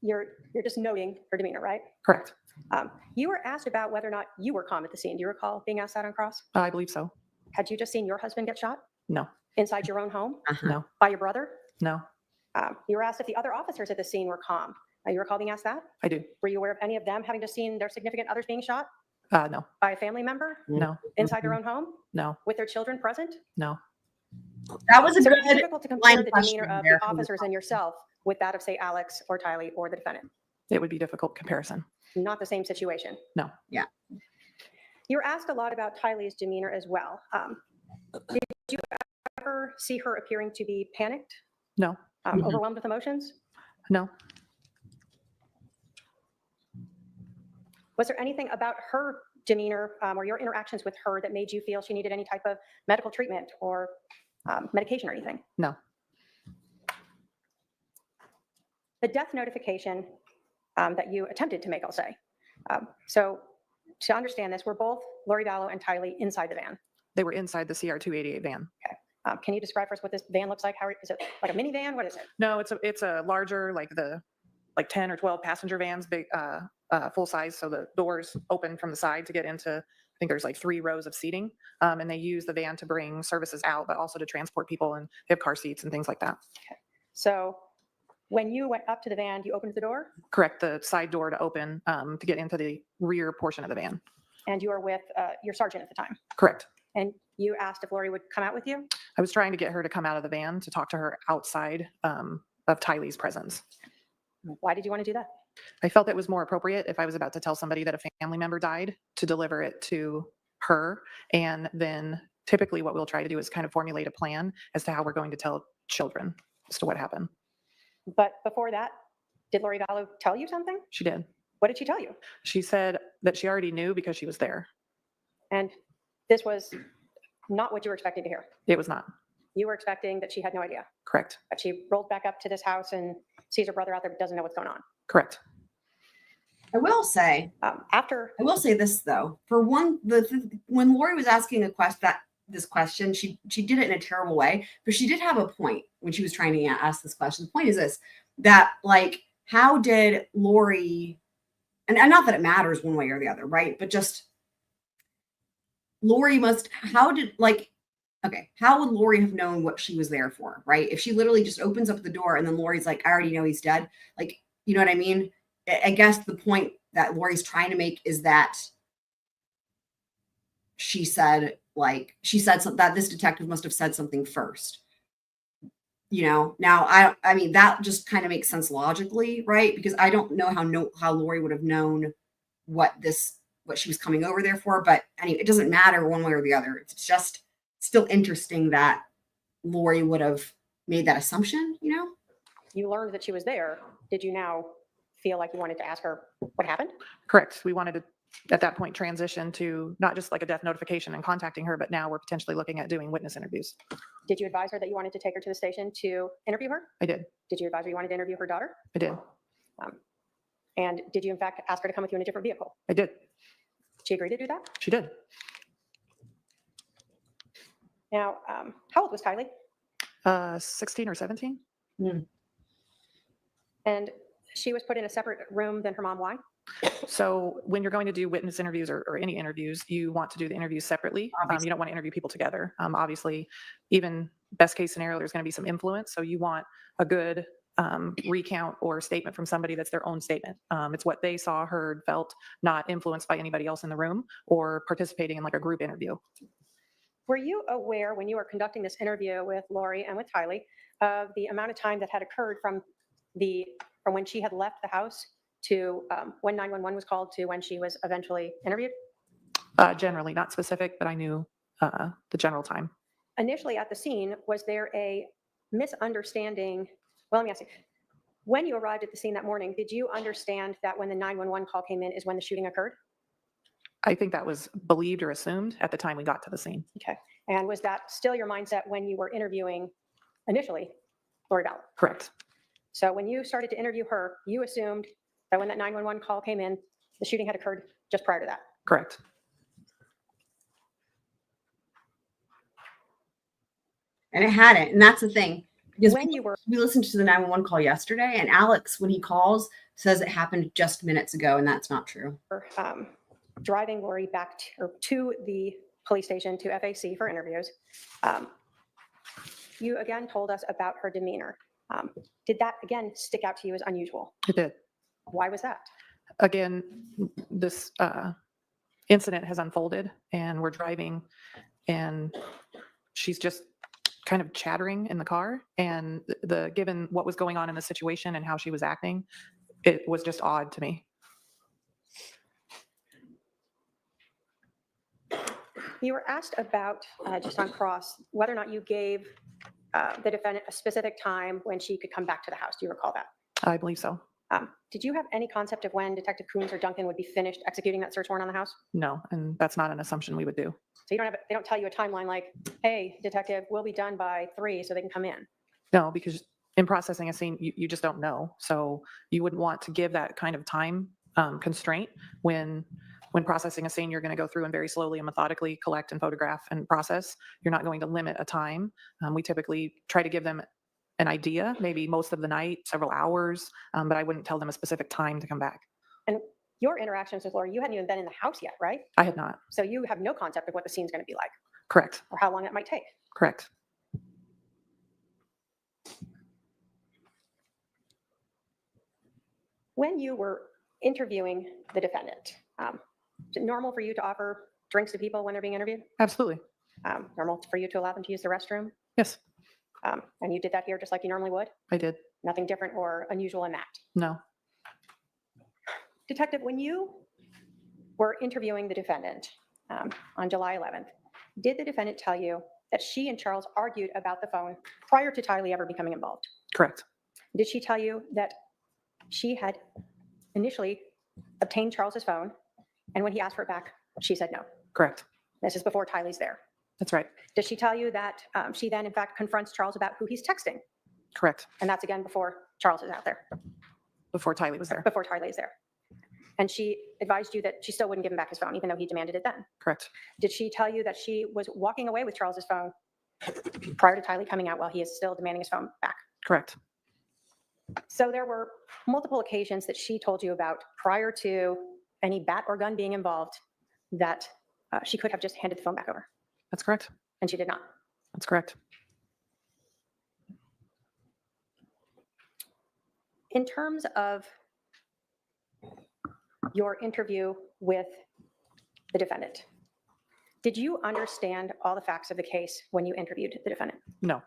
you're just noting her demeanor, right? Correct. You were asked about whether or not you were calm at the scene. Do you recall being asked that on cross? I believe so. Had you just seen your husband get shot No, inside your own home no, by your brother? no, You were asked if the other officers at the scene were calm. You recall being asked that? I do. Were you aware of any of them having just seen their significant others being shot No, by a family member no, inside their own home no, with their children present? no. That was a So it's good difficult to compare line the question demeanor of there the from the officers and yourself with that of, say, Alex or Tylee or the defendant. It would be difficult comparison. Not the same situation. No. Yeah. You were asked a lot about Tylee's demeanor as well. Did you ever see her appearing to be panicked, No, overwhelmed with emotions? no. Was there anything about her demeanor or your interactions with her that made you feel she needed any type of medical treatment or medication or anything? No. The death notification that you attempted to make, I'll say. So to understand this, we're both Lori Vallow and Tylee inside the van. They were inside the CR 288 van. Can you describe for us what this van looks like? How is it, like a minivan? What is it? No, it's a larger, like 10 or 12 passenger vans, big, full size. So the doors open from the side to get into, I think there's like 3 rows of seating. And they use the van to bring services out, but also to transport people, and they have car seats and things like that. So when you went up to the van, you opened the door Correct. The side door to open to get into the rear portion of the van. and you were with your sergeant at the time. Correct. And you asked if Lori would come out with you. I was trying to get her to come out of the van to talk to her outside of Tylee's presence. Why did you want to do that? I felt it was more appropriate if I was about to tell somebody that a family member died to deliver it to her. And then typically what we'll try to do is kind of formulate a plan as to how we're going to tell children as to what happened. But before that, did Lori Vallow tell you something? She did. What did she tell you? She said that she already knew because she was there. And this was not what you were expecting to hear. It was not. You were expecting that she had no idea, Correct. that she rolled back up to this house and sees her brother out there but doesn't know what's going on. Correct. I will say this though. For one, when Lori was asking this question, she did it in a terrible way, but she did have a point when she was trying to ask this question. The point is this, that like, how did Lori, and not that it matters one way or the other, right? But just Lori how would Lori have known what she was there for, right? If she literally just opens up the door and then Lori's like, I already know he's dead. Like, you know what I mean? I guess the point that Lori's trying to make is that she said something, that this detective must have said something first. You know, now I mean, that just kind of makes sense logically, right? Because I don't know how Lori would have known what she was coming over there for. But anyway, it doesn't matter one way or the other. It's just still interesting that Lori would have made that assumption, you know? You learned that she was there. Did you now feel like you wanted to ask her what happened? Correct. We wanted to, at that point, transition to not just like a death notification and contacting her, but now we're potentially looking at doing witness interviews. Did you advise her that you wanted to take her to the station to interview her? I did. Did you advise her you wanted to interview her daughter? I did. And did you in fact ask her to come with you in a different vehicle? I did. She agreed to do that? She did. Now, how old was Tylee? 16 or 17. And she was put in a separate room than her mom. Why? So when you're going to do witness interviews or any interviews, you want to do the interviews separately. You don't want to interview people together. Obviously, even best case scenario, there's going to be some influence. So you want a good recount or statement from somebody that's their own statement. It's what they saw, heard, felt, not influenced by anybody else in the room or participating in like a group interview. Were you aware when you were conducting this interview with Lori and with Tylee of the amount of time that had occurred from when she had left the house to when 911 was called to when she was eventually interviewed? Generally, not specific, but I knew the general time. Initially at the scene, was there a misunderstanding? Well, let me ask you, when you arrived at the scene that morning, did you understand that when the 911 call came in is when the shooting occurred? I think that was believed or assumed at the time we got to the scene. Okay. And was that still your mindset when you were interviewing initially Lori Vallow? Correct. So when you started to interview her, you assumed that when that 911 call came in, the shooting had occurred just prior to that. Correct. And it hadn't. And that's the thing. Because When you were we listened to the 911 call yesterday, and Alex, when he calls, says it happened just minutes ago, and that's not true. driving Lori back to the police station, to FAC for interviews, you again told us about her demeanor. Did that again stick out to you as unusual? It did. Why was that? Again, this incident has unfolded and we're driving and she's just kind of chattering in the car, and given what was going on in the situation and how she was acting, it was just odd to me. You were asked about, just on cross, whether or not you gave the defendant a specific time when she could come back to the house. Do you recall that? I believe so. Did you have any concept of when Detective Coons or Duncan would be finished executing that search warrant on the house? No, and that's not an assumption we would do. So they don't tell you a timeline like, hey, detective, we'll be done by 3 so they can come in. No, because in processing a scene, you just don't know. So you wouldn't want to give that kind of time constraint when processing a scene. You're going to go through and very slowly and methodically collect and photograph and process. You're not going to limit a time. We typically try to give them an idea, maybe most of the night, several hours, but I wouldn't tell them a specific time to come back. And your interactions with Lori, you hadn't even been in the house yet, right? I had not. So you have no concept of what the scene's going to be like Correct. or how long it might take. Correct. When you were interviewing the defendant, is it normal for you to offer drinks to people when they're being interviewed? Absolutely. Normal for you to allow them to use the restroom? Yes, And you did that here just like you normally would? I did. Nothing different or unusual in that? No. Detective, when you were interviewing the defendant on July 11th, did the defendant tell you that she and Charles argued about the phone prior to Tylee ever becoming involved? Correct. Did she tell you that she had initially obtained Charles's phone, and when he asked for it back, she said no? Correct. This is before Tylee's there. That's right. Does she tell you that she then, in fact, confronts Charles about who he's texting? Correct. And that's again before Charles is out there, Before Tylee was there. before Tylee is there. And she advised you that she still wouldn't give him back his phone, even though he demanded it then. Correct. Did she tell you that she was walking away with Charles's phone prior to Tylee coming out while he is still demanding his phone back? Correct. So there were multiple occasions that she told you about prior to any bat or gun being involved that she could have just handed the phone back over, That's correct. and she did not. That's correct. In terms of your interview with the defendant, did you understand all the facts of the case when you interviewed the defendant? No.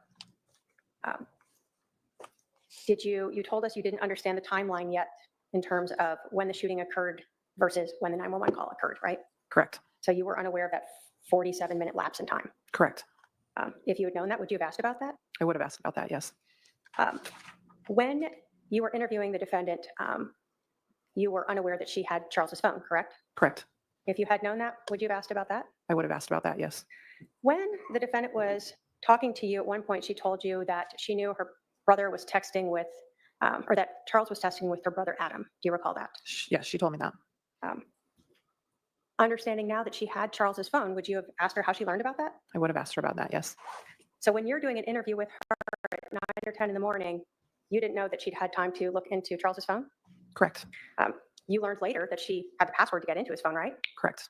You told us you didn't understand the timeline yet in terms of when the shooting occurred versus when the 911 call occurred, right? Correct. So you were unaware of that 47-minute lapse in time. Correct. If you had known that, would you have asked about that? I would have asked about that. Yes. When you were interviewing the defendant, you were unaware that she had Charles's phone, correct? Correct. If you had known that, would you have asked about that? I would have asked about that. Yes. When the defendant was talking to you, at one point she told you that she knew her brother was texting with, or that Charles was texting with her brother Adam. Do you recall that? Yes, she told me that. Understanding now that she had Charles's phone, would you have asked her how she learned about that? I would have asked her about that. Yes. So when you're doing an interview with her at 9 or 10 in the morning, you didn't know that she'd had time to look into Charles's phone? Correct. You learned later that she had the password to get into his phone, right? Correct.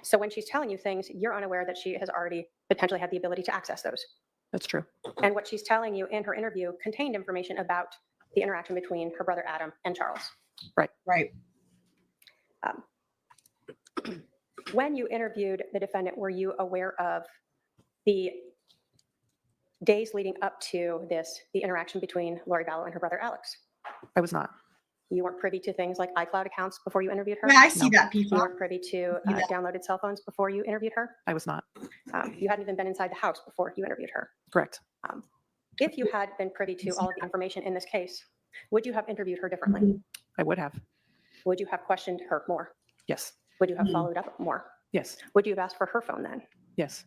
So when she's telling you things, you're unaware that she has already potentially had the ability to access those. That's true. And what she's telling you in her interview contained information about the interaction between her brother Adam and Charles. Right. When you interviewed the defendant, were you aware of the days leading up to this, the interaction between Lori Vallow and her brother Alex? I was not. You weren't privy to things like iCloud accounts before you interviewed her? Yeah, I see No. that, You PFOC. weren't privy to See that. downloaded cell phones before you interviewed her? I was not. You hadn't even been inside the house before you interviewed her. Correct. If you had been privy to all of the information in this case, would you have interviewed her differently? Mhm. I would have. Would you have questioned her more? Yes. Would you have Mhm. followed up more? Yes. Would you have asked for her phone then? Yes.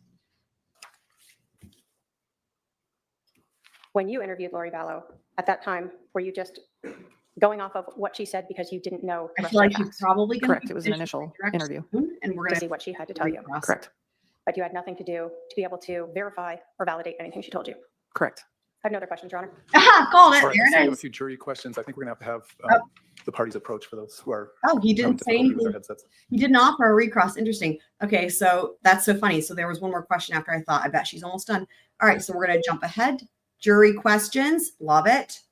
When you interviewed Lori Vallow, at that time, were you just going off of what she said because you didn't know the I rest feel of like the she's facts probably going Correct. It was an initial interview. And we're to going see what she had to tell you? Correct. But you had nothing to do to be able to verify or validate anything she told you? Correct. I have no other questions, Your Honor. Aha, called it. All right, There I see we it have a is. few jury questions. I think we're gonna have Oh. the parties approach for those who are Oh, he having didn't say difficulty with their anything. headsets. He didn't offer a recross. Interesting. Okay, so that's so funny. So there was one more question after I thought. I bet she's almost done. All right, so we're going to jump ahead. Jury questions. Love it.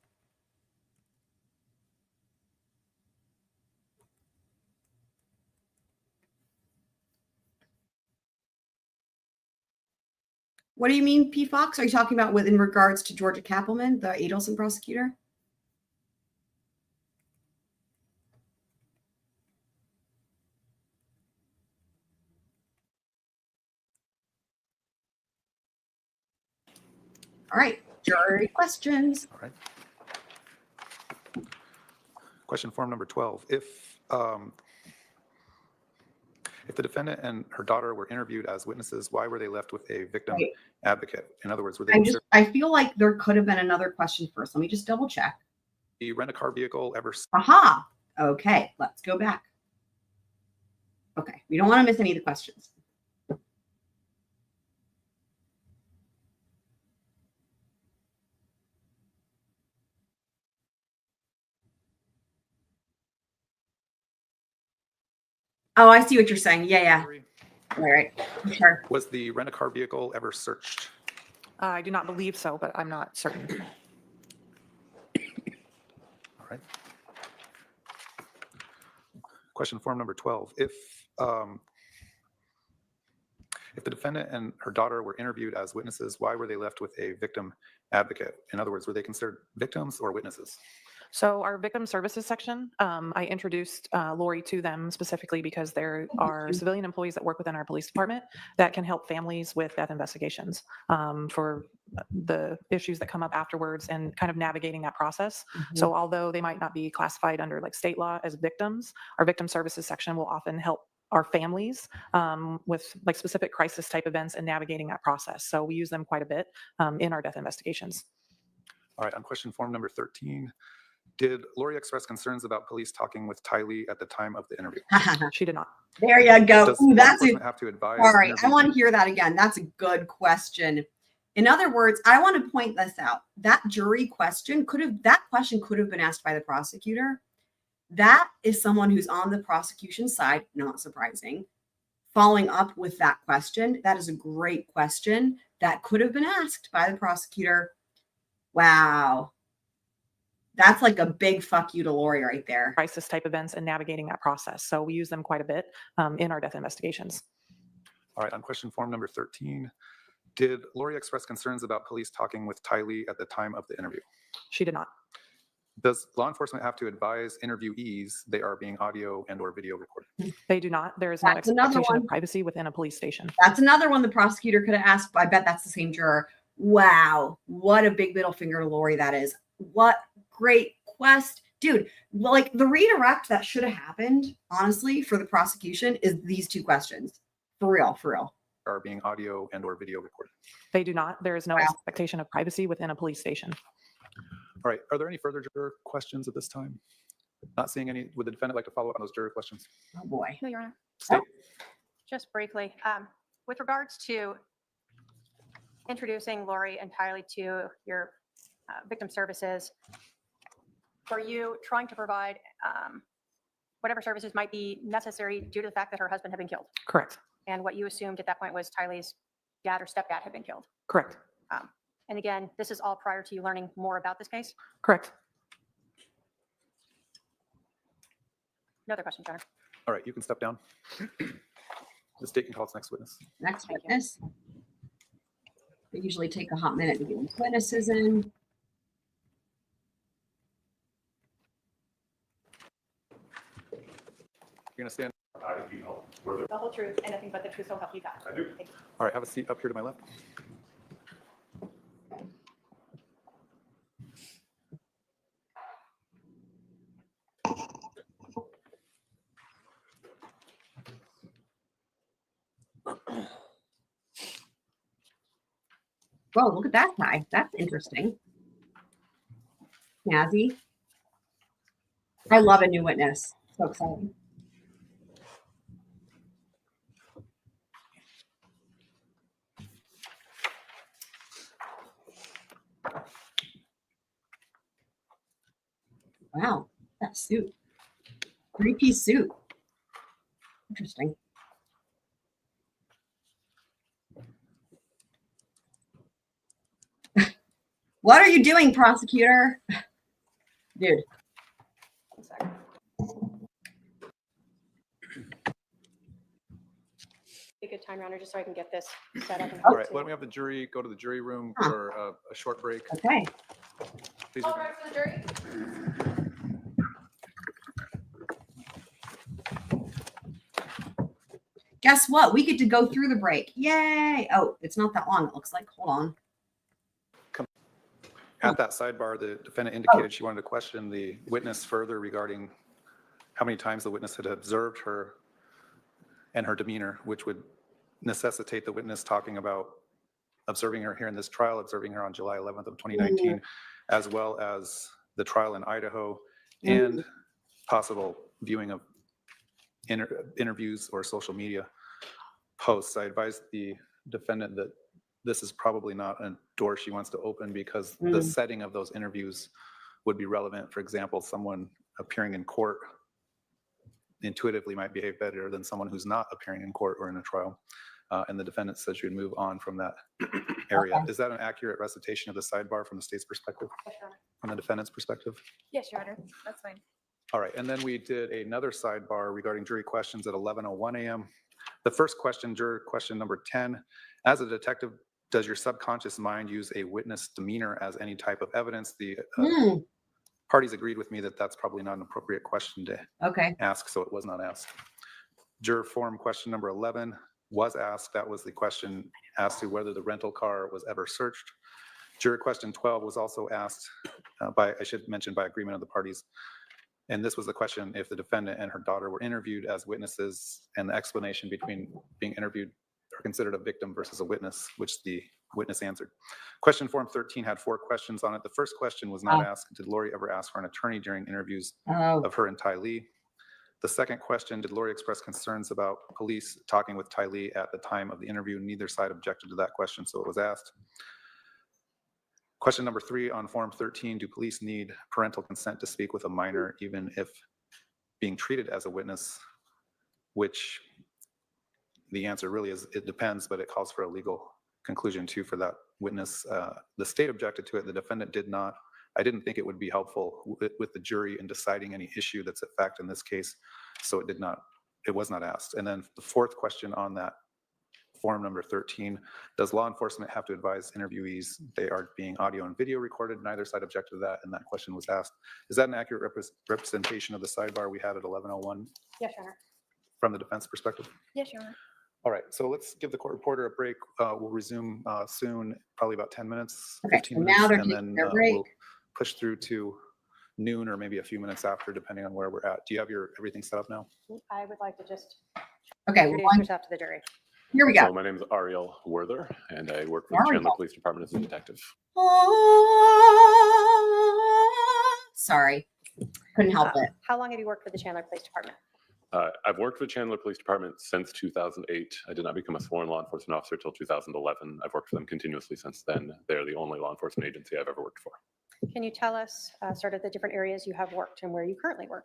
What do you mean, P. Fox? Are you talking about in regards to Georgia Kappelman, the Adelson prosecutor? All right, jury questions. All right. Question form number 12. If the defendant and her daughter were interviewed as witnesses, why were they left with a victim Right. advocate? In other words, were they I feel like there could have been another question first. Let me just double check. the rent-a-car vehicle ever Aha. Okay, let's go back. Okay, we don't want to miss any of the questions. Oh, I see what you're saying. Yeah. All right. Sure. Was the rent-a-car vehicle ever searched? I do not believe so, but I'm not certain. All right. Question form number 12. If the defendant and her daughter were interviewed as witnesses, why were they left with a victim advocate? In other words, were they considered victims or witnesses? So our victim services section, I introduced Lori to them specifically because there are civilian employees that work within our police department that can help families with death investigations for the issues that come up afterwards and kind of navigating that process. So although they might not be classified under like state law as victims, our victim services section will often help our families with like specific crisis type events and navigating that process. So we use them quite a bit in our death investigations. All right, on question form number 13, did Lori express concerns about police talking with Tylee at the time of the interview? She did not. There you go. Does Ooh, law that's a, enforcement have to advise? all right. I interviewee- want to hear that again. That's a good question. In other words, I want to point this out. That question could have been asked by the prosecutor. That is someone who's on the prosecution side, not surprising. Following up with that question, that is a great question that could have been asked by the prosecutor. Wow. That's like a big fuck you to Lori right there. Crisis type events and navigating that process. So we use them quite a bit in our death investigations. All right, on question form number 13, did Lori express concerns about police talking with Tylee at the time of the interview? She did not. Does law enforcement have to advise interviewees they are being audio and or video recorded? They do not. There is no That's another expectation one. of privacy within a police station. That's another one the prosecutor could have asked. I bet that's the same juror. Wow. What a big middle finger to Lori that is. What great quest. Dude, like the redirect that should have happened, honestly, for the prosecution is these two questions. For real, for real. Are being audio and or video recorded? They do not. There is no Wow. expectation of privacy within a police station. All right, are there any further juror questions at this time? Not seeing any. Would the defendant like to follow up on those juror questions? Oh boy. No, Your Honor. State. Just briefly, with regards to introducing Lori and Tylee to your victim services, were you trying to provide whatever services might be necessary due to the fact that her husband had been killed? Correct. And what you assumed at that point was Tylee's dad or stepdad had been killed. Correct. And again, this is all prior to you learning more about this case? Correct. No other questions, Your Honor. All right, you can step down. The state can call its next witness. Next Thank you. witness. They usually take a hot minute to get these witnesses in. You're gonna stand. The whole truth and nothing but the truth, so help you God. I do. Thank you. All right, have a seat up here to my left. Whoa, look at that guy. That's interesting. Snazzy. I love a new witness. So exciting. Wow, that suit. 3-piece suit. Interesting. What are you doing, prosecutor? Dude. One second. A good time, Rounder, just so I can get this set up. All right, why don't we have the jury go to the jury room Huh. for a short break? Okay. Please. All right, for the jury. Guess what? We get to go through the break. Yay. Oh, it's not that long, it looks like. Hold on. At that sidebar, the defendant indicated she wanted to question the witness further regarding how many times the witness had observed her and her demeanor, which would necessitate the witness talking about observing her here in this trial, observing her on July 11th of 2019, as well as the trial in Idaho, and possible viewing of interviews or social media posts. I advised the defendant that this is probably not a door she wants to open because the setting of those interviews would be relevant. For example, someone appearing in court intuitively might behave better than someone who's not appearing in court or in a trial. And the defendant said she would move on from that area. Okay. Is that an accurate recitation of the sidebar from the state's perspective, Yes, Your Honor. from the defendant's perspective? Yes, Your Honor. That's fine. All right, and then we did another sidebar regarding jury questions at 11:01 a.m. The first question, juror question number 10, as a detective, does your subconscious mind use a witness demeanor as any type of evidence? The parties agreed with me that that's probably not an appropriate question to Okay. ask, so it was not asked. Juror form question number 11 was asked. That was the question as to whether the rental car was ever searched. Juror question 12 was also asked by, I should mention, by agreement of the parties. And this was the question if the defendant and her daughter were interviewed as witnesses, and the explanation between being interviewed or considered a victim versus a witness, which the witness answered. Question form 13 had 4 questions on it. The first question was not asked, did Lori ever ask for an attorney during interviews of her and Ty Lee? The second question, did Lori express concerns about police talking with Ty Lee at the time of the interview? Neither side objected to that question, so it was asked. Question number 3 on form 13, do police need parental consent to speak with a minor even if being treated as a witness? Which the answer really is, it depends, but it calls for a legal conclusion too for that witness. The state objected to it, the defendant did not. I didn't think it would be helpful with the jury in deciding any issue that's at fact in this case, so it was not asked. And then the fourth question on that form number 13, does law enforcement have to advise interviewees they are being audio and video recorded? Neither side objected to that, and that question was asked. Is that an accurate representation of the sidebar we had at 11:01 Yes, Your Honor. from the defense perspective? Yes, Your Honor. All right, so let's give the court reporter a break. We'll resume soon, probably about 10 minutes, Okay, 15 so minutes, now they're and taking then their break. we'll push through to noon or maybe a few minutes after, depending on where we're at. Do you have everything set up now? I would like to just Okay, introduce yourself to the jury. here we So go. my name is Ariel Werther, and I work for the Chandler Police Department as a detective. Sorry, couldn't help it. How long have you worked for the Chandler Police Department? I've worked for the Chandler Police Department since 2008. I did not become a sworn law enforcement officer until 2011. I've worked for them continuously since then. They're the only law enforcement agency I've ever worked for. Can you tell us sort of the different areas you have worked and where you currently work?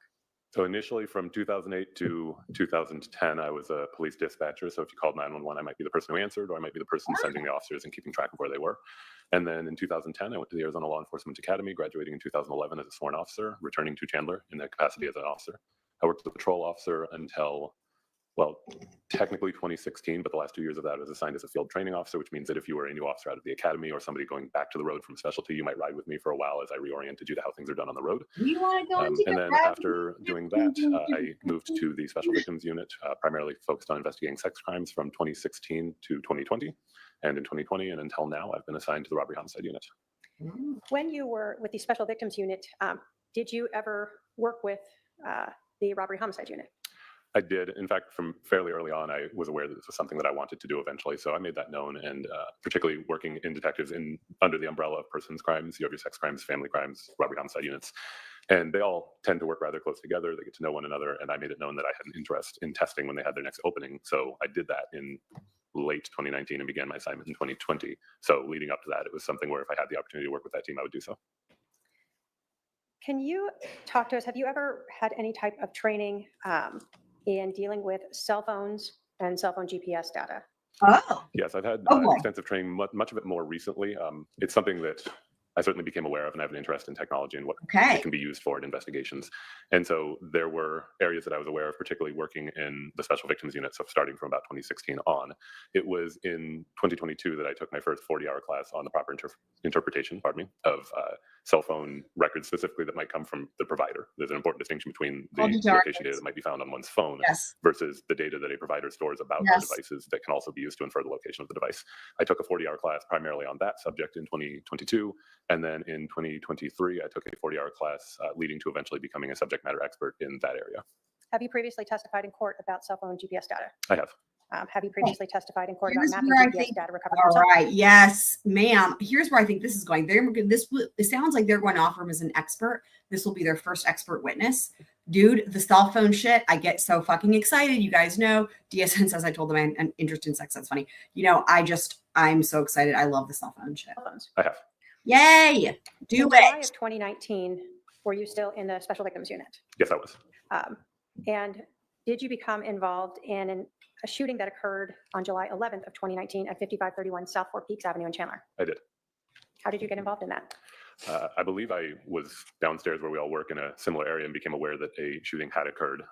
So initially from 2008 to 2010, I was a police dispatcher. So if you called 911, I might be the person who answered, or I might be the person sending the officers and keeping track of where they were. And then in 2010, I went to the Arizona Law Enforcement Academy, graduating in 2011 as a sworn officer, returning to Chandler in that capacity as an officer. I worked as a patrol officer until Well, technically 2016, but the last 2 years of that I was assigned as a field training officer, which means that if you were a new officer out of the academy or somebody going back to the road from specialty, you might ride with me for a while as I reoriented you to how things are done on the road. You want to go into And the then red? after doing that, I moved to the Special Victims Unit, primarily focused on investigating sex crimes from 2016 to 2020. And in 2020 and until now, I've been assigned to the Robbery Homicide Unit. When you were with the Special Victims Unit, did you ever work with the Robbery Homicide Unit? I did. In fact, from fairly early on, I was aware that this was something that I wanted to do eventually. So I made that known. And particularly working in detectives under the umbrella of persons crimes, you have your sex crimes, family crimes, robbery homicide units. And they all tend to work rather close together. They get to know one another. And I made it known that I had an interest in testing when they had their next opening. So I did that in late 2019 and began my assignment in 2020. So leading up to that, it was something where if I had the opportunity to work with that team, I would do so. Can you talk to us? Have you ever had any type of training in dealing with cell phones and cell phone GPS data? Oh, Yes, I've had boy. extensive training, much of it more recently. It's something that I certainly became aware of, and I have an interest in technology and what Okay. it can be used for in investigations. And so there were areas that I was aware of, particularly working in the Special Victims Unit, so starting from about 2016 on. It was in 2022 that I took my first 40-hour class on the proper interpretation, of cell phone records, specifically that might come from the provider. There's an important distinction between the All the location targets. data that might be found on one's phone Yes. versus the data that a provider stores about Yes. their devices that can also be used to infer the location of the device. I took a 40-hour class primarily on that subject in 2022. And then in 2023, I took a 40-hour class leading to eventually becoming a subject matter expert in that area. Have you previously testified in court about cell phone GPS data? I have. Have you previously testified in court about Here's mapping where I GPS think- data recovered All from cell right. Yes, ma'am. Here's where I think this is going. It sounds like they're going to offer him as an expert. This will be their first expert witness. Dude, the cell phone shit, I get so fucking excited. You guys know, DSN says I told them I'm interested in sex. That's funny. You know, I'm so excited. I love the cell phone shit. phones? I have. Yay. Do In July it. of 2019, were you still in the Special Victims Unit? Yes, I was. And did you become involved in a shooting that occurred on July 11th of 2019 at 5531 South Fort Peaks Avenue in Chandler? I did. How did you get involved in that? I believe I was downstairs where we all work in a similar area and became aware that a shooting had occurred,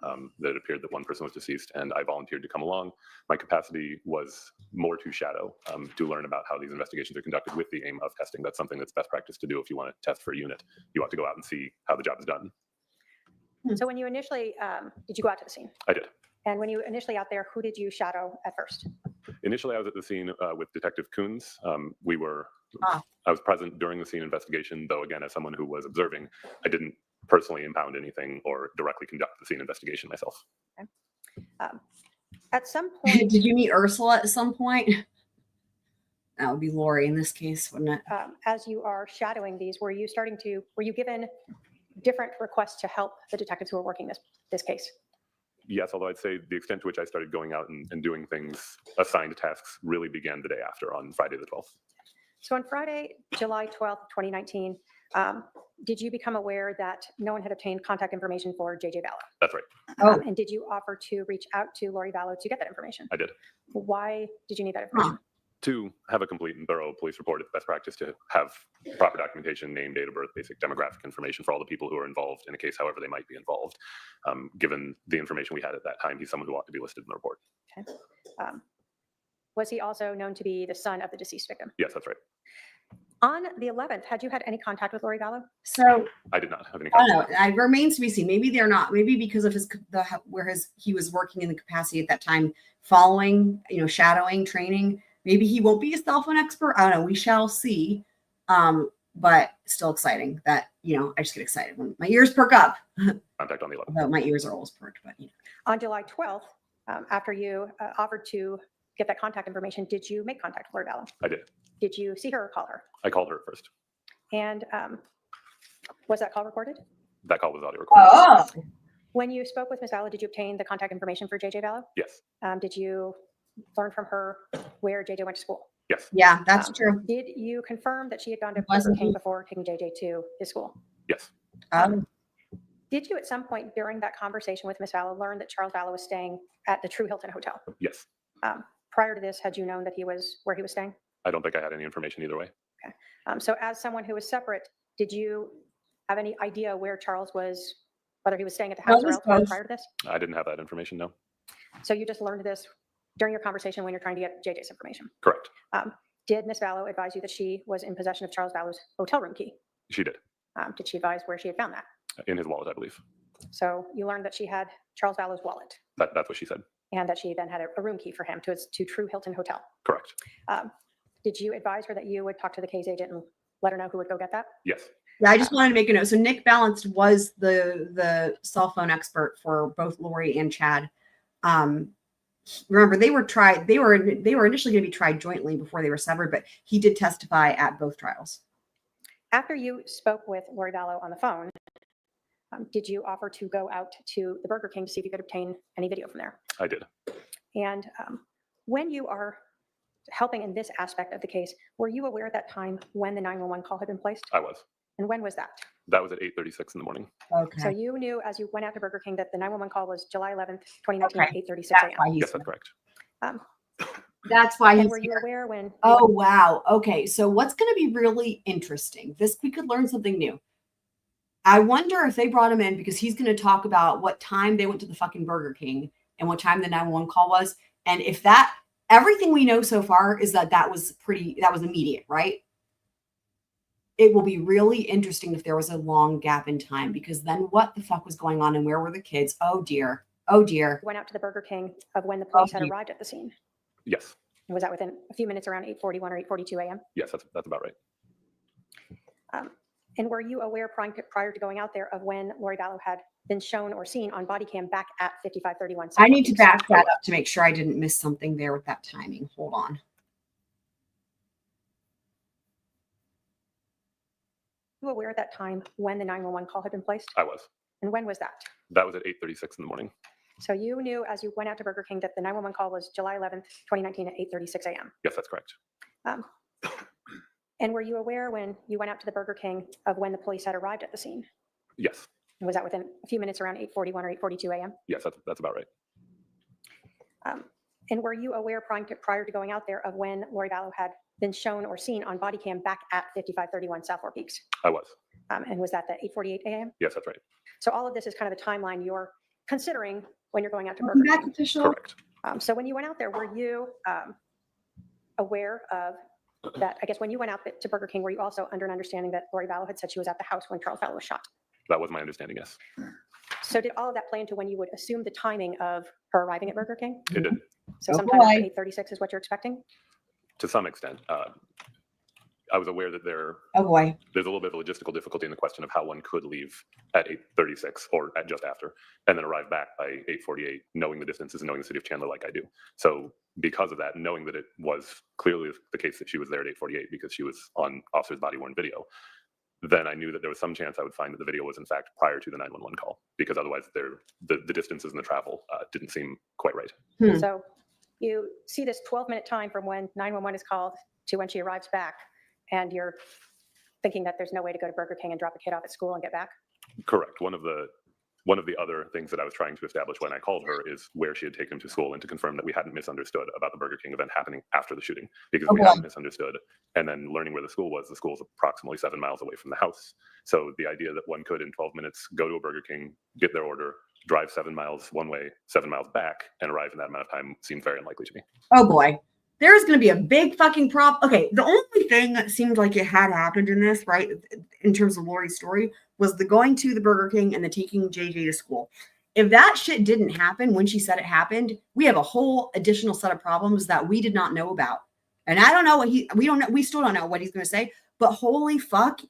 that it appeared that one person was deceased, and I volunteered to come along. My capacity was more to shadow, to learn about how these investigations are conducted with the aim of testing. That's something that's best practice to do if you want to test for a unit. You ought to go out and see how the job is done. So when you initially, did you go out to the scene? I did. And when you initially out there, who did you shadow at first? Initially, I was at the scene with Detective Coons. Ah. I was present during the scene investigation, though, again, as someone who was observing, I didn't personally impound anything or directly conduct the scene investigation myself. At some point, Did you meet Ursula at some point? That would be Lori in this case, wouldn't it? as you are shadowing these, were you given different requests to help the detectives who were working this case? Yes, although I'd say the extent to which I started going out and doing things, assigned tasks, really began the day after, on Friday the 12th. So on Friday, July 12th, 2019, did you become aware that no one had obtained contact information for JJ Vallow? That's right. Oh. And did you offer to reach out to Lori Vallow to get that information? I did. Why did you need that information? To have a complete and thorough police report, it's best practice to have proper documentation, name, date of birth, basic demographic information for all the people who are involved in a case, however they might be involved. Given the information we had at that time, he's someone who ought to be listed in the report. Okay. Was he also known to be the son of the deceased victim? Yes, that's right. On the 11th, had you had any contact with Lori Vallow? So I did not have any I don't know. contact. It remains to be seen. Maybe they're not. Maybe because of he was working in the capacity at that time, following, shadowing, training. Maybe he won't be a cell phone expert. I don't know. We shall see. But still exciting that I just get excited when my ears perk up. Contact on the 11th. Although my ears are always perked, but On July 12th, after you offered to get that contact information, did you make contact with Lori Vallow? I did. Did you see her or call her? I called her first. And was that call recorded? That call was audio recorded. Oh, When you spoke with Ms. Vallow, did you obtain the contact information for JJ Vallow? Yes. Did you learn from her where JJ went to school? Yes. yeah, that's true. Did you confirm that she had gone to Wasn't Burger King he- before taking JJ to his school? Yes. Did you at some point during that conversation with Ms. Vallow learn that Charles Vallow was staying at the True Hilton Hotel? Yes. Prior to this, had you known that where he was staying? I don't think I had any information either way. So as someone who was separate, did you have any idea where Charles was, whether he was staying at the house or was elsewhere both. prior to this? I didn't have that information, no. So you just learned this during your conversation when you're trying to get JJ's information. Correct. Did Miss Vallow advise you that she was in possession of Charles Vallow's hotel room key? She did. Did she advise where she had found that? In his wallet, I believe. So you learned that she had Charles Vallow's wallet That's what she said. and that she then had a room key for him to True Hilton Hotel. Correct. Did you advise her that you would talk to the case agent and let her know who would go get that? Yes. Yeah, I just wanted to make a note. So Nick Balanced was the cell phone expert for both Lori and Chad. Remember, they were initially going to be tried jointly before they were severed, but he did testify at both trials. After you spoke with Lori Vallow on the phone, did you offer to go out to the Burger King to see if you could obtain any video from there? I did. And when you are helping in this aspect of the case, were you aware at that time when the 911 call had been placed? I was. And when was that? That was at 8:36 in the morning. Okay. So you knew as you went out to Burger King that the 911 call was July 11th, 2019 Okay. at 8:36 That's a.m. why he's. Yes, that's correct. That's why And he's were you here. aware when? Oh, wow. Okay. So what's going to be really interesting? We could learn something new. I wonder if they brought him in because he's going to talk about what time they went to the fucking Burger King and what time the 911 call was. And if everything we know so far is that was immediate, right? It will be really interesting if there was a long gap in time, because then what the fuck was going on and where were the kids? Oh dear. Oh dear. Went out to the Burger King of when the police had dear. arrived at the scene. Yes. Was that within a few minutes around 8:41 or 8:42 a.m.? Yes, that's about right. And were you aware prior to going out there of when Lori Vallow had been shown or seen on body cam back at 5531? I need to South back that up to make sure I didn't miss something there with that timing. Hold on. Were you aware at that time when the 911 call had been placed? I was. And when was that? That was at 8:36 in the morning. So you knew as you went out to Burger King that the 911 call was July 11th, 2019 at 8:36 a.m. Yes, that's correct. And were you aware when you went out to the Burger King of when the police had arrived at the scene? Yes. And was that within a few minutes around 8:41 or 8:42 a.m.? Yes, that's about right. And were you aware prior to going out there of when Lori Vallow had been shown or seen on body cam back at 5531 South Four Peaks? I was. And was that the 8:48 a.m.? Yes, that's right. So all of this is kind of the timeline you're considering when you're going out to Welcome Burger back, King. official. Correct. So when you went out there, were you aware of that? I guess when you went out to Burger King, were you also under an understanding that Lori Vallow had said she was at the house when Charles Vallow was shot? That was my understanding, yes. So did all of that play into when you would assume the timing of her arriving at Burger King? It did. So Oh, sometime after boy. 8:36 is what you're expecting? To some extent. I was aware that Oh boy. there's a little bit of a logistical difficulty in the question of how one could leave at 8:36 or at just after, and then arrive back by 8:48, knowing the distances and knowing the city of Chandler like I do. So because of that, knowing that it was clearly the case that she was there at 8:48 because she was on officer's body-worn video, then I knew that there was some chance I would find that the video was in fact prior to the 911 call, because otherwise the distances and the travel didn't seem quite right. So you see this 12-minute time from when 911 is called to when she arrives back, and you're thinking that there's no way to go to Burger King and drop a kid off at school and get back? Correct. One of the other things that I was trying to establish when I called her is where she had taken him to school, and to confirm that we hadn't misunderstood about the Burger King event happening after the shooting, because we Okay. hadn't misunderstood. And then learning where the school was approximately 7 miles away from the house. So the idea that one could in 12 minutes go to a Burger King, get their order, drive 7 miles one way, 7 miles back, and arrive in that amount of time seemed very unlikely to me. Oh boy. There's going to be a big fucking problem. Okay. The only thing that seemed like it had happened in this, right, in terms of Lori's story, was the going to the Burger King and the taking JJ to school. If that shit didn't happen when she said it happened, we have a whole additional set of problems that we did not know about. And I don't know we still don't know what he's going to say, but holy fuck.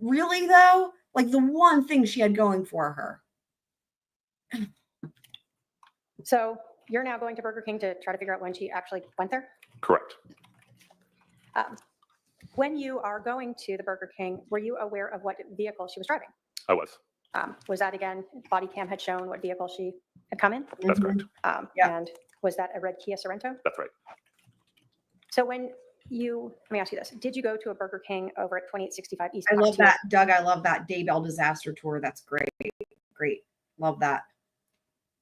Really though? Like the one thing she had going for her. So you're now going to Burger King to try to figure out when she actually went there? Correct. When you are going to the Burger King, were you aware of what vehicle she was driving? I was. Was that, again, body cam had shown what vehicle she had come in? That's Mhm. correct. Yeah. And was that a red Kia Sorento? That's right. So when let me ask you this, did you go to a Burger King over at 2865 East? I love Cockatoo that, Doug. I love that Daybell disaster tour. That's great. Great. Love that.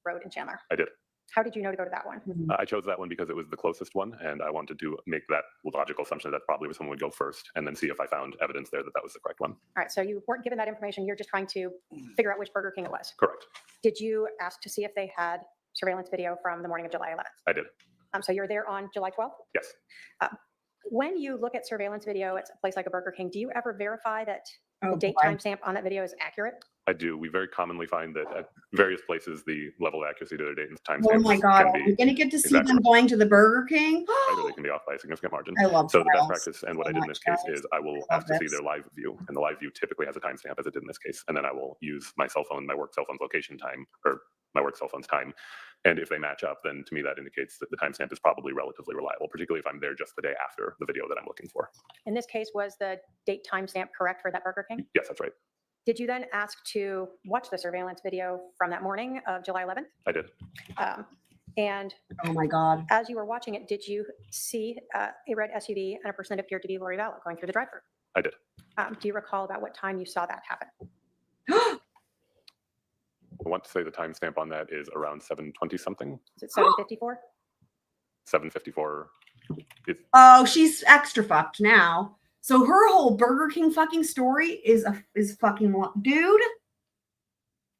Road in Chandler? I did. How did you know to go to that one? I chose that one because it was the closest one, and I wanted to make that logical assumption that probably someone would go first, and then see if I found evidence there that was the correct one. All right, so you weren't given that information. You're just trying to figure out which Burger King it was. Correct. Did you ask to see if they had surveillance video from the morning of July 11th? I did. So you're there on July 12th? Yes. When you look at surveillance video at a place like a Burger King, do you ever verify that Oh, the date boy. timestamp on that video is accurate? I do. We very commonly find that at various places, the level of accuracy to their date and time Oh my stamps God, can are we be gonna get to see them exaggerated. going to the Burger King? Either they can be off by a significant margin. I love So the best trials practice and what so I did in much, this case guys. is I will I love ask to see this. their live view, and the live view typically has a timestamp as it did in this case. And then I will use my cell phone, my work cell phone's location time, or my work cell phone's time. And if they match up, then to me that indicates that the timestamp is probably relatively reliable, particularly if I'm there just the day after the video that I'm looking for. In this case, was the date timestamp correct for that Burger King? Yes, that's right. Did you then ask to watch the surveillance video from that morning of July 11th? I did. And Oh my God. as you were watching it, did you see a red SUV and a person that appeared to be Lori Vallow going through the drive-thru? I did. Do you recall about what time you saw that happen? I want to say the timestamp on that is around 7:20 something. Is it 7:54? 7:54. Oh, she's extra fucked now. So her whole Burger King fucking story is fucking dude.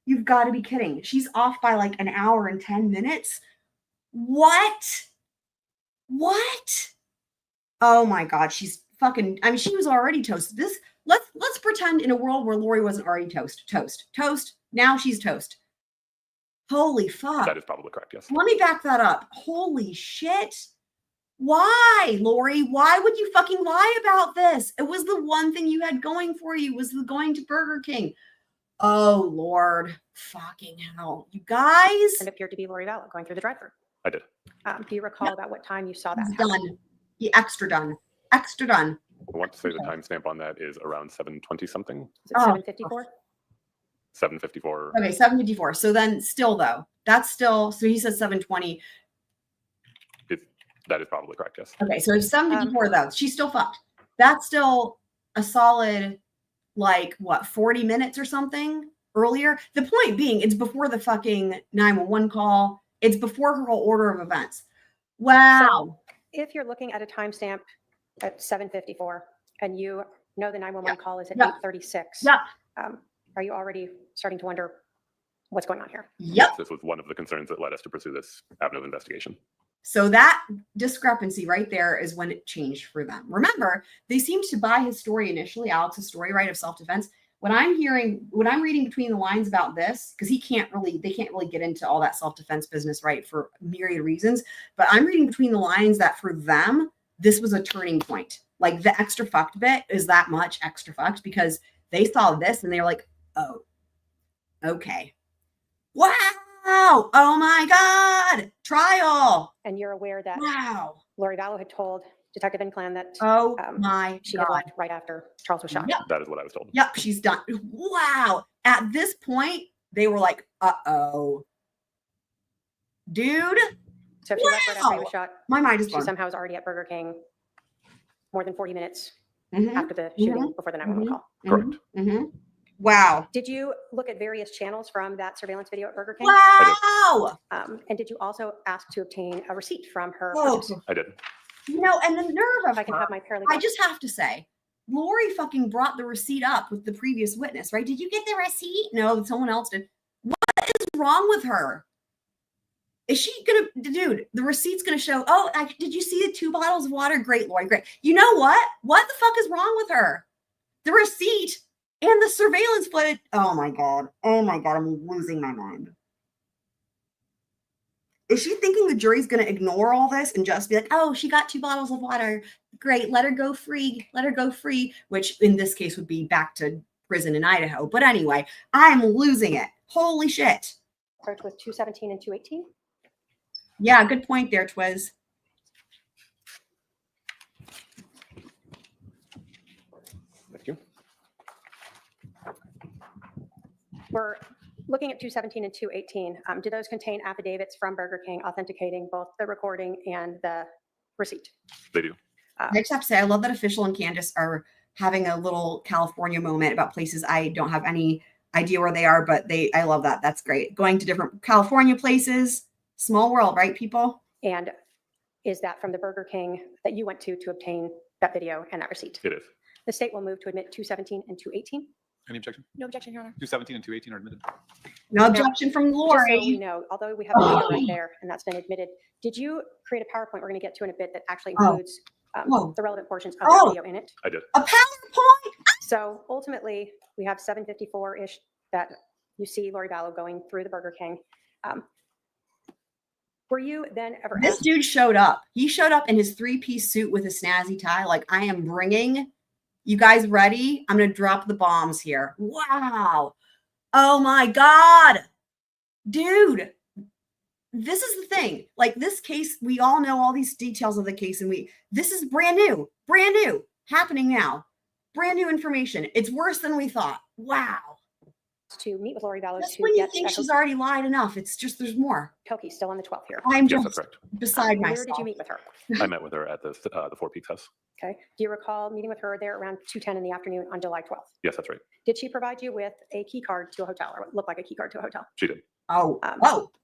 You've got to be kidding. She's off by like an hour and 10 minutes. What? What? Oh my God, she's fucking. I mean, she was already toast. Let's pretend in a world where Lori wasn't already toast. Now she's toast. Holy fuck. That is probably correct. Yes. Let me back that up. Holy shit. Why, Lori? Why would you fucking lie about this? It was the one thing you had going for you was the going to Burger King. Oh, Lord. Fucking hell. You guys. And appeared to be Lori Vallow going through the drive-thru. I did. Do you recall about what time you saw that He's happen? done. He extra done. Extra done. I want to say the Okay. timestamp on that is around 7:20 something. Is it Oh. 7:54? 7:54. Okay, 7:54. So then still though, that's still, so he says 7:20. That is probably correct. Yes. Okay, so if 7:54 though, she's still fucked. That's still a solid, like what, 40 minutes or something earlier. The point being, it's before the fucking 911 call. It's before her whole order of events. Wow. If you're looking at a timestamp at 7:54 and you know the 911 call is at Yeah. 8:36, Yeah. Are you already starting to wonder what's going on here? Yep. This was one of the concerns that led us to pursue this avenue of investigation. So that discrepancy right there is when it changed for them. Remember, they seemed to buy his story initially, Alex's story, right, of self-defense. When I'm reading between the lines about this, because they can't really get into all that self-defense business, right, for myriad reasons. But I'm reading between the lines that for them, this was a turning point. Like the extra fucked bit is that much extra fucked because they saw this and they were like, oh, okay. Wow. Oh my God. Trial. And you're aware that Wow. Lori Vallow had told Detective Inclan that Oh Um, my she had God. left right after Charles was shot. Yep. That is what I was told. Yep. She's done. Wow. At this point, they were like, uh-oh. Dude, So if she left right after he was Wow. shot, my mind is she blown. somehow was already at Burger King more than 40 minutes Mhm, after the shooting before the 911 call. Correct. mhm. Wow. Did you look at various channels from that surveillance video at Burger King? Wow. And did you also ask to obtain a receipt from her Oh, purchase? I did. and the nerve of If I can her. have my paralegal. I just have to say, Lori fucking brought the receipt up with the previous witness, right? Did you get the receipt? No, someone else did. What is wrong with her? Is she gonna, dude, the receipt's gonna show, did you see the 2 bottles of water? Great, Lori, great. You know what? What the fuck is wrong with her? The receipt and the surveillance footage. Oh my God. Oh my God. I'm losing my mind. Is she thinking the jury's going to ignore all this and just be like, oh, she got 2 bottles of water. Great. Let her go free. Let her go free, which in this case would be back to prison in Idaho. But anyway, I'm losing it. Holy shit. Approach with 217 and 218. Yeah, good point there, Twiz. Thank you. We're looking at 217 and 218. Do those contain affidavits from Burger King authenticating both the recording and the receipt? They do. I just have to say, I love that Official and Candace are having a little California moment about places I don't have any idea where they are, but I love that. That's great. Going to different California places, small world, right, people? And is that from the Burger King that you went to obtain that video and that receipt? It is. The state will move to admit 217 and 218. Any objection? No objection, Your Honor. 217 and 218 are admitted. No objection from Just so we Lori. know, although we have a video right there and that's been admitted, did you create a PowerPoint we're going to get to in a bit that actually Oh. includes Whoa. the relevant portions of Oh. the video in it? I did. A PowerPoint? So ultimately, we have 7:54-ish that you see Lori Vallow going through the Burger King. Were you then ever This asked? dude showed up. He showed up in his 3-piece suit with a snazzy tie. Like, I am bringing, you guys ready? I'm going to drop the bombs here. Wow. Oh my God. Dude, this is the thing. Like, this case, we all know all these details of the case, and this is brand new, happening now. Brand new information. It's worse than we thought. Wow. To meet with Lori Vallow Just to when you get think a she's already lied enough, it's just, there's more. hotel key still on the 12th here. I'm Yes, just that's correct. beside Where myself. did you meet with her? I met with her at the Four Peaks house. Okay. Do you recall meeting with her there around 2:10 in the afternoon on July 12th? Yes, that's right. Did she provide you with a key card to a hotel or what looked like a key card to a hotel? She did. Oh,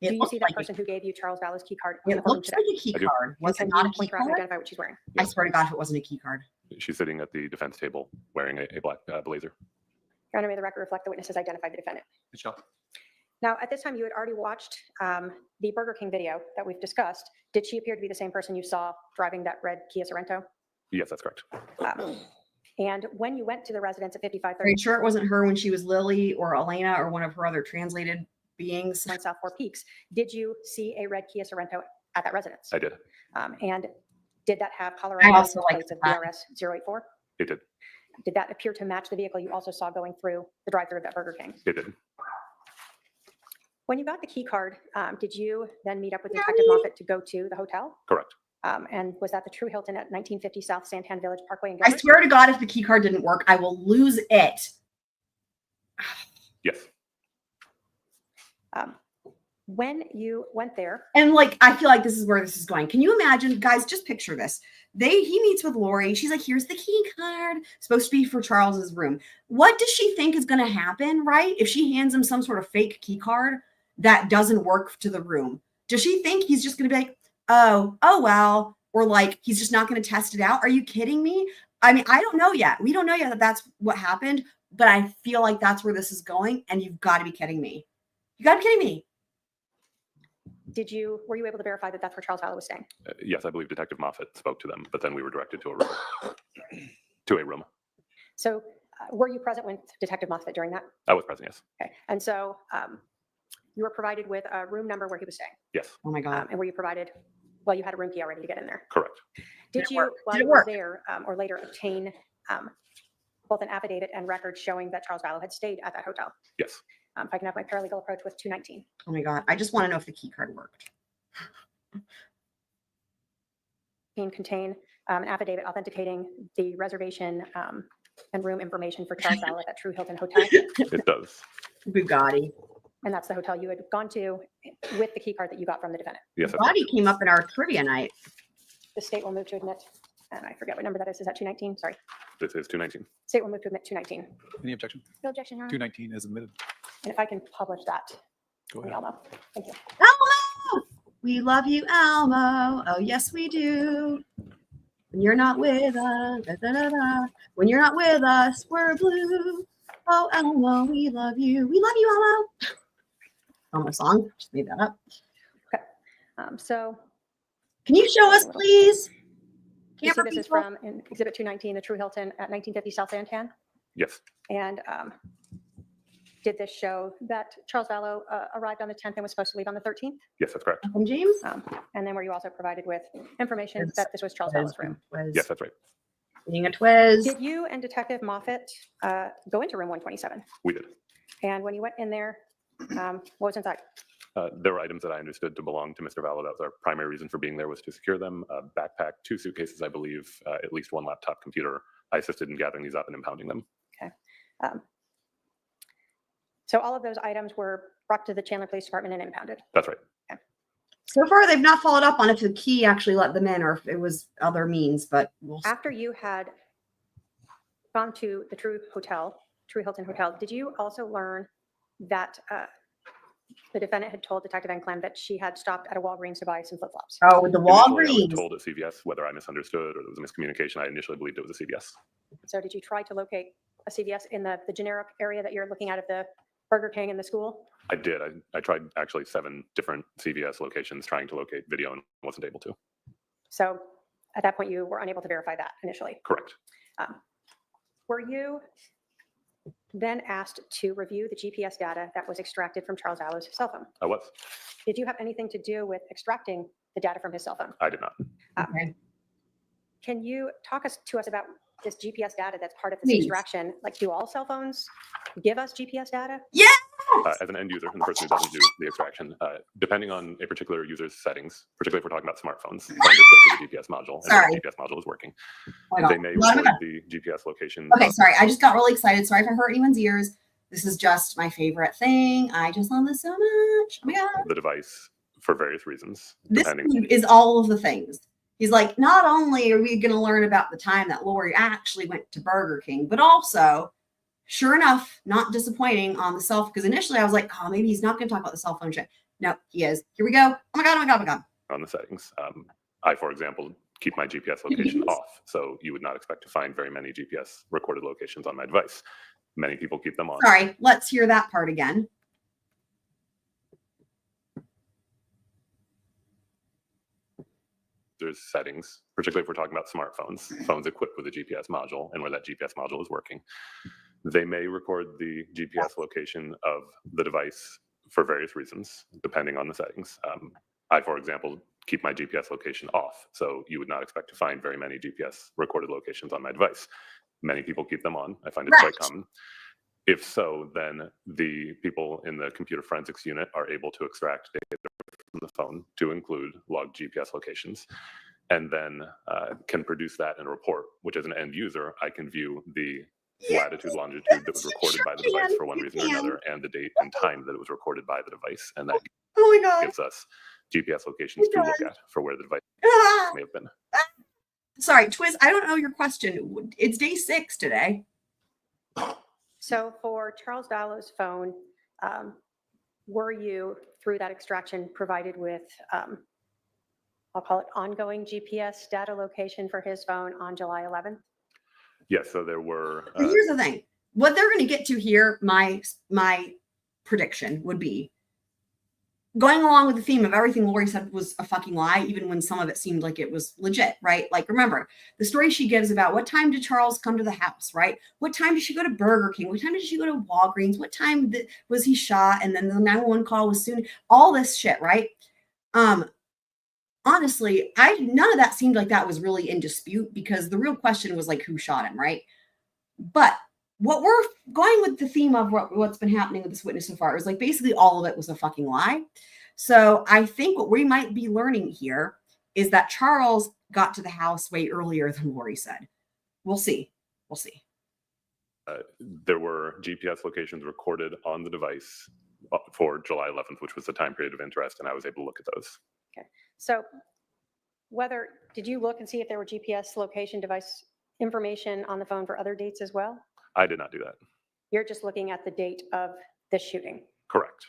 Do you looks see that like person who gave you Charles Vallow's key card in the it courtroom looks today? like a key I do. card. Was it Can not you a key point around and card? identify what she's wearing? I swear to God, if it wasn't a key card. She's sitting at the defense table wearing a black blazer. Your Honor, may the record reflect the witnesses identified the defendant. Michelle? Now, at this time, you had already watched the Burger King video that we've discussed. Did she appear to be the same person you saw driving that red Kia Sorento? Yes, that's correct. And when you went to the residence at Are 5530 you sure it wasn't her when she was Lily or Elena or one of her other translated beings? South Four Peaks, did you see a red Kia Sorento at that residence? I did. And did that have Colorado I also license like plates of that. BRS 084? It did. Did that appear to match the vehicle you also saw going through the drive-thru of that Burger King? It did. When you got the key card, did you then meet up with Detective Moffett to go to the hotel? Correct. And was that the True Hilton at 1950 South Santan Village Parkway in I Gilbert? swear to God, if the key card didn't work, I will lose it. Yes. When you went there, And like, I feel like this is where this is going. Can you imagine, guys? Just picture this. He meets with Lori. She's like, "Here's the key card. Supposed to be for Charles's room." What does she think is going to happen, right? If she hands him some sort of fake key card that doesn't work to the room, does she think he's just going to be like, "Oh, well," or like he's just not going to test it out? Are you kidding me? I mean, I don't know yet. We don't know yet that that's what happened, but I feel like that's where this is going. And you've got to be kidding me. You got to be kidding me. were you able to verify that that's where Charles Vallow was staying? Yes, I believe Detective Moffett spoke to them, but then we were directed to a room. To a room. So were you present with Detective Moffett during that? I was present, yes. Okay. And so you were provided with a room number where he was staying. Yes, Oh my God. And were you provided, well, you had a room key already to get in there. correct. Did it you, work? while Did it you were work? there or later, obtain both an affidavit and records showing that Charles Vallow had stayed at that hotel? Yes. If I can have my paralegal approach with 219. Oh my God. I just want to know if the key card worked. Contain an affidavit authenticating the reservation and room information for Charles Vallow at that True Hilton Hotel. It does. Bugatti. And that's the hotel you had gone to with the key card that you got from the defendant. Yes, that's correct. Bugatti came up in our trivia night. The state will move to admit, and I forget what number that is. Is that 219? Sorry. This is 219. State will move to admit 219. Any objection? No objection, Your Honor. 219 is admitted. And if I can publish that, Go we ahead. all know. Thank you. Elmo! We love you, Elmo. Oh, yes, we do. When you're not with us, da, da, da, da. When you're not with us, we're blue. Oh, Elmo, we love you. We love you, Elmo. Elmo song. Just made that up. So Can you show us, please? you see Camera this is people? from Exhibit 219, the True Hilton at 1950 South Santan. Yes, And did this show that Charles Vallow arrived on the 10th and was supposed to leave on the 13th? yes, that's correct. From James? And then were you also provided with information Yes. that this was Charles Vallow's room? Yes, that's right. Being a Twiz. Did you and Detective Moffett go into room 127? We did. And when you went in there, what was inside? There were items that I understood to belong to Mr. Vallow. That was our primary reason for being there, was to secure them. A backpack, 2 suitcases, I believe, at least 1 laptop computer. I assisted in gathering these up and impounding them. So all of those items were brought to the Chandler Police Department and impounded. That's right. So far, they've not followed up on if the key actually let them in or if it was other means, but we'll see. After you had gone to the True Hilton Hotel, did you also learn that the defendant had told Detective Enclem that she had stopped at a Walgreens to buy some flip-flops? Oh, with the Initially, I was Walgreens. told at CVS. Whether I misunderstood or there was a miscommunication, I initially believed it was a CVS. So did you try to locate a CVS in the generic area that you're looking at the Burger King and the school? I did. I tried actually 7 different CVS locations trying to locate video and wasn't able to. So at that point, you were unable to verify that initially. Correct. Were you then asked to review the GPS data that was extracted from Charles Vallow's cell phone? I was. Did you have anything to do with extracting the data from his cell phone? I did not. Okay. Can you talk to us about this GPS data that's part of this Please. extraction? Like, do all cell phones give us GPS data? As an end user and the person who doesn't do the extraction, depending on a particular user's settings, particularly if we're talking about smartphones, phones equipped with a GPS module, and Sorry. the GPS module is working, Oh my they God. may No, no, record no. the GPS location. Okay, sorry. I just got really excited. Sorry if I hurt anyone's ears. This is just my favorite thing. I just love this so much. Oh my God. The device for various reasons, This depending. dude is all of the things. He's like, not only are we going to learn about the time that Lori actually went to Burger King, but also, sure enough, not disappointing on the cell phone. Because initially I was like, oh, maybe he's not going to talk about the cell phone shit. No, he is. Here we go. Oh my God, oh my God, oh my God. On the settings. I, for example, keep my GPS location Yes. off, so you would not expect to find very many GPS recorded locations on my device. Many people keep them on. Sorry, let's hear that part again. There's settings, particularly if we're talking about smartphones, phones equipped with a GPS module, and where that GPS module is working. They may record the GPS location of the device for various reasons, depending on the settings. I, for example, keep my GPS location off, so you would not expect to find very many GPS recorded locations on my device. Many people keep them on. I find it quite Right. common. If so, then the people in the computer forensics unit are able to extract data from the phone to include logged GPS locations, and then can produce that in a report, which as an end user, I can view the latitude, longitude that was recorded by the device for one reason or another, and the date and time that it was recorded by the device. And that Oh my God. gives us GPS locations to look at for where the device Ah! may have been. Sorry, Twiz, I don't know your question. It's day 6 today. So for Charles Vallow's phone, were you, through that extraction, provided with, I'll call it ongoing GPS data location for his phone on July 11th? Yes, so there were. But here's the thing. What they're going to get to here, my prediction would be going along with the theme of everything Lori said was a fucking lie, even when some of it seemed like it was legit, right? Like, remember, the story she gives about what time did Charles come to the house, right? What time did she go to Burger King? What time did she go to Walgreens? What time was he shot? And then the 911 call was soon. All this shit, right? Honestly, none of that seemed like that was really in dispute, because the real question was like, who shot him, right? But what we're going with the theme of what's been happening with this witness so far is like basically all of it was a fucking lie. So I think what we might be learning here is that Charles got to the house way earlier than Lori said. We'll see. We'll see. There were GPS locations recorded on the device for July 11th, which was the time period of interest, and I was able to look at those. Okay. So did you look and see if there were GPS location device information on the phone for other dates as well? I did not do that. You're just looking at the date of the shooting. Correct.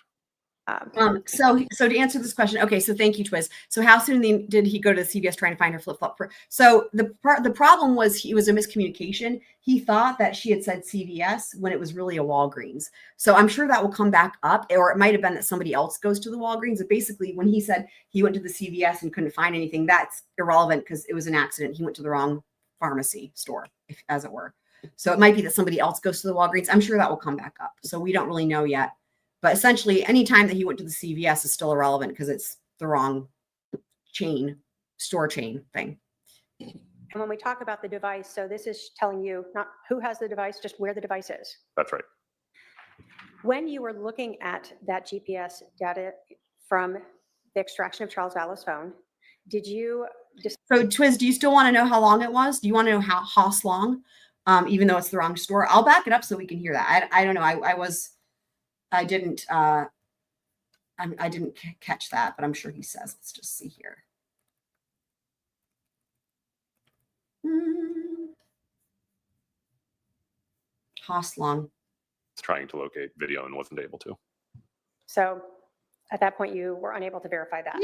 So to answer this question, okay, so thank you, Twiz. So how soon did he go to the CVS trying to find her flip-flop? So the problem was it was a miscommunication. He thought that she had said CVS when it was really a Walgreens. So I'm sure that will come back up, or it might have been that somebody else goes to the Walgreens. But basically, when he said he went to the CVS and couldn't find anything, that's irrelevant because it was an accident. He went to the wrong pharmacy store, as it were. So it might be that somebody else goes to the Walgreens. I'm sure that will come back up. So we don't really know yet. But essentially, any time that he went to the CVS is still irrelevant because it's the wrong store chain thing. And when we talk about the device, so this is telling you not who has the device, just where the device is. That's right. When you were looking at that GPS data from the extraction of Charles Vallow's phone, did you just... So Twiz, do you still want to know how long it was? Do you want to know how long, even though it's the wrong store? I'll back it up so we can hear that. I don't know. I didn't catch that, but I'm sure he says. Let's just see here. Hoslong. Trying to locate video and wasn't able to. So at that point, you were unable to verify that.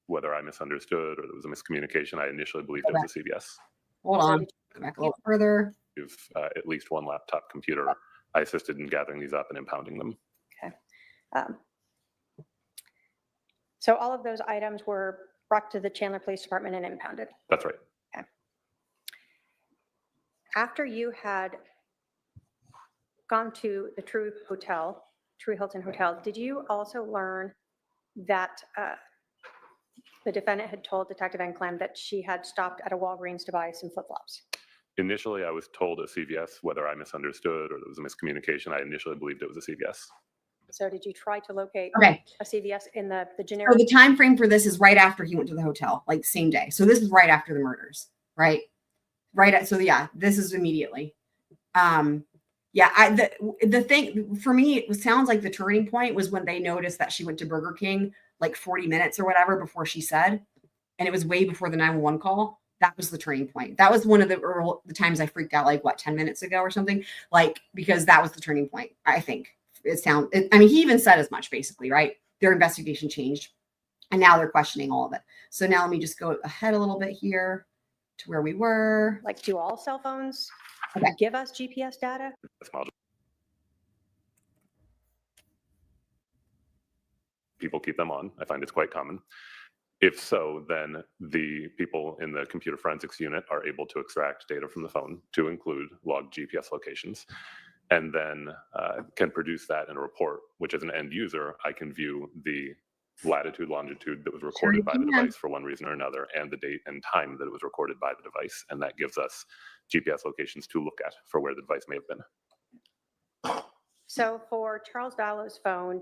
Whether I misunderstood or there was a miscommunication, I initially believed it was a CVS. Hold So on. did Go back a little further. At least one laptop computer. I assisted in gathering these up and impounding them. Um, So all of those items were brought to the Chandler Police Department and impounded. That's right. After you had gone to the True Hilton Hotel, did you also learn that the defendant had told Detective Enclem that she had stopped at a Walgreens to buy some flip-flops? Initially, I was told a CVS, whether I misunderstood or there was a miscommunication. I initially believed it was a CVS. So did you try to locate Okay. a CVS in the So generic? the time frame for this is right after he went to the hotel, like same day. So this is right after the murders, right? So yeah, this is immediately. Yeah, the thing for me, it sounds like the turning point was when they noticed that she went to Burger King like 40 minutes or whatever before she said, and it was way before the 911 call. That was the turning point. That was one of the times I freaked out, like what, 10 minutes ago or something, like, because that was the turning point. I think I mean, he even said as much, basically, right? Their investigation changed and now they're questioning all of it. So now let me just go ahead a little bit here to where we were. Like, do all cell phones Okay. give us GPS data? People keep them on. I find it's quite common. If so, then the people in the computer forensics unit are able to extract data from the phone to include logged GPS locations, and then can produce that in a report, which as an end user, I can view the latitude, longitude that was recorded by the device for one reason or another, and the date and time that it was recorded by the device. And that gives us GPS locations to look at for where the device may have been. So for Charles Vallow's phone,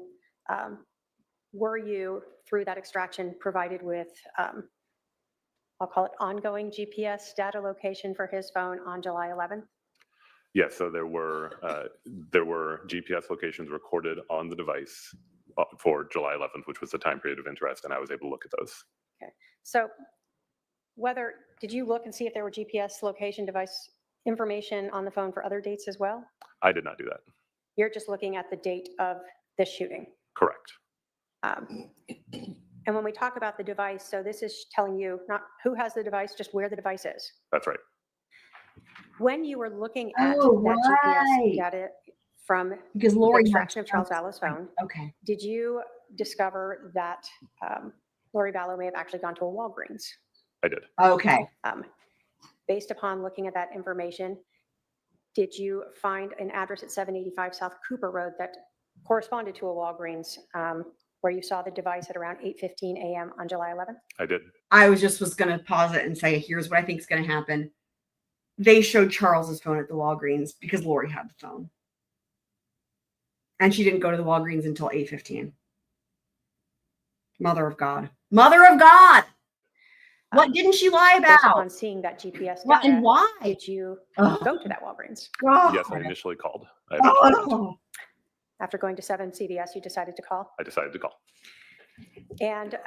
were you, through that extraction, provided with, I'll call it ongoing GPS data location for his phone on July 11th? Yes, so there were GPS locations recorded on the device for July 11th, which was the time period of interest, and I was able to look at those. Okay, so did you look and see if there were GPS location device information on the phone for other dates as well? I did not do that. You're just looking at the date of this shooting. Correct. And when we talk about the device, so this is telling you not who has the device, just where the device is. That's right. When you were looking at Oh, that right. GPS data from Because the Lori extraction of Charles Vallow's phone, Okay. did you discover that Lori Vallow may have actually gone to a Walgreens? I did. Okay. Based upon looking at that information, did you find an address at 785 South Cooper Road that corresponded to a Walgreens where you saw the device at around 8:15 a.m. on July 11th? I did. I was going to pause it and say, here's what I think is going to happen. They showed Charles's phone at the Walgreens because Lori had the phone. And she didn't go to the Walgreens until 8:15. Mother of God. Mother of God. What didn't she lie Based about? upon seeing that GPS What data, and why? did you Oh. go to that Walgreens? God. Yes, I initially called. I eventually went. Oh. After going to 7 CVS, you decided to call? I decided to call. And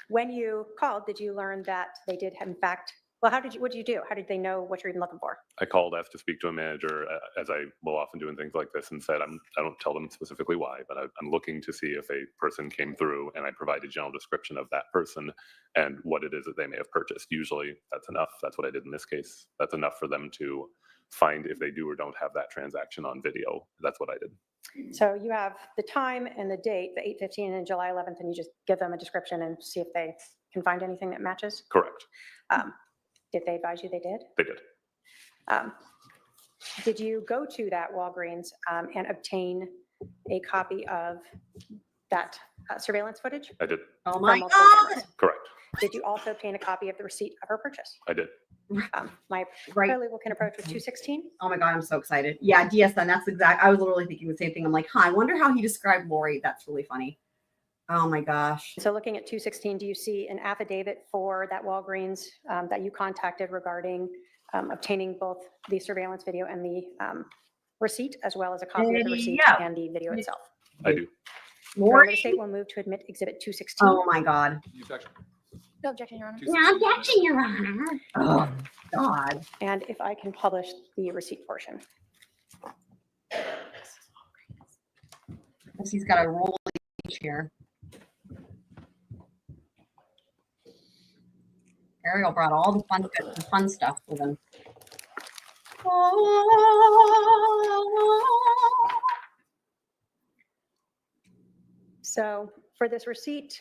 when you called, did you learn that they did in fact, well, what did you do? How did they know what you're even looking for? I called, asked to speak to a manager, as I will often do in things like this, and said, I don't tell them specifically why, but I'm looking to see if a person came through, and I provide a general description of that person and what it is that they may have purchased. Usually that's enough. That's what I did in this case. That's enough for them to find if they do or don't have that transaction on video. That's what I did. So you have the time and the date, the 8:15 and July 11th, and you just give them a description and see if they can find anything that matches? Correct. Did they advise you they did? They did. Did you go to that Walgreens and obtain a copy of that surveillance footage? I did. Oh from my multiple God. cameras? Correct. Did you also obtain a copy of the receipt of her purchase? I did. My Right. paralegal can approach with 216. Oh my God, I'm so excited. Yeah, DSN, that's I was literally thinking the same thing. I'm like, I wonder how he described Lori. That's really funny. Oh my gosh. So looking at 216, do you see an affidavit for that Walgreens that you contacted regarding obtaining both the surveillance video and the receipt, as well as a copy of the receipt Yeah. and the video itself? I do. Lori, the Lori? state will move to admit Exhibit 216. Oh my God. No objection, Your Honor. No objection, Your Honor. Oh God. And if I can publish the receipt portion. He's got a rolling chair. Ariel brought all the fun stuff with him. So for this receipt,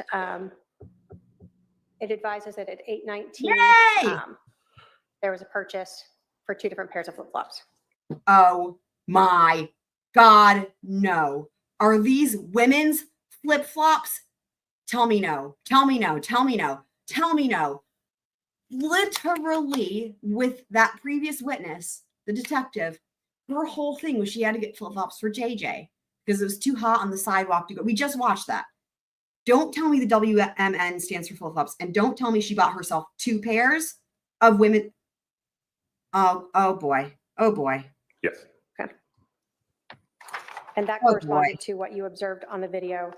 it advises that at 8:19, Yay! there was a purchase for 2 different pairs of flip-flops. Oh my God, no. Are these women's flip-flops? Tell me no. Tell me no. Tell me no. Tell me no. Literally, with that previous witness, the detective, her whole thing was she had to get flip-flops for JJ because it was too hot on the sidewalk to go. We just watched that. Don't tell me the WMN stands for flip-flops, and don't tell me she bought herself 2 pairs of women. Oh boy. Oh boy. Yes. And that Oh, boy. corresponded to what you observed on the video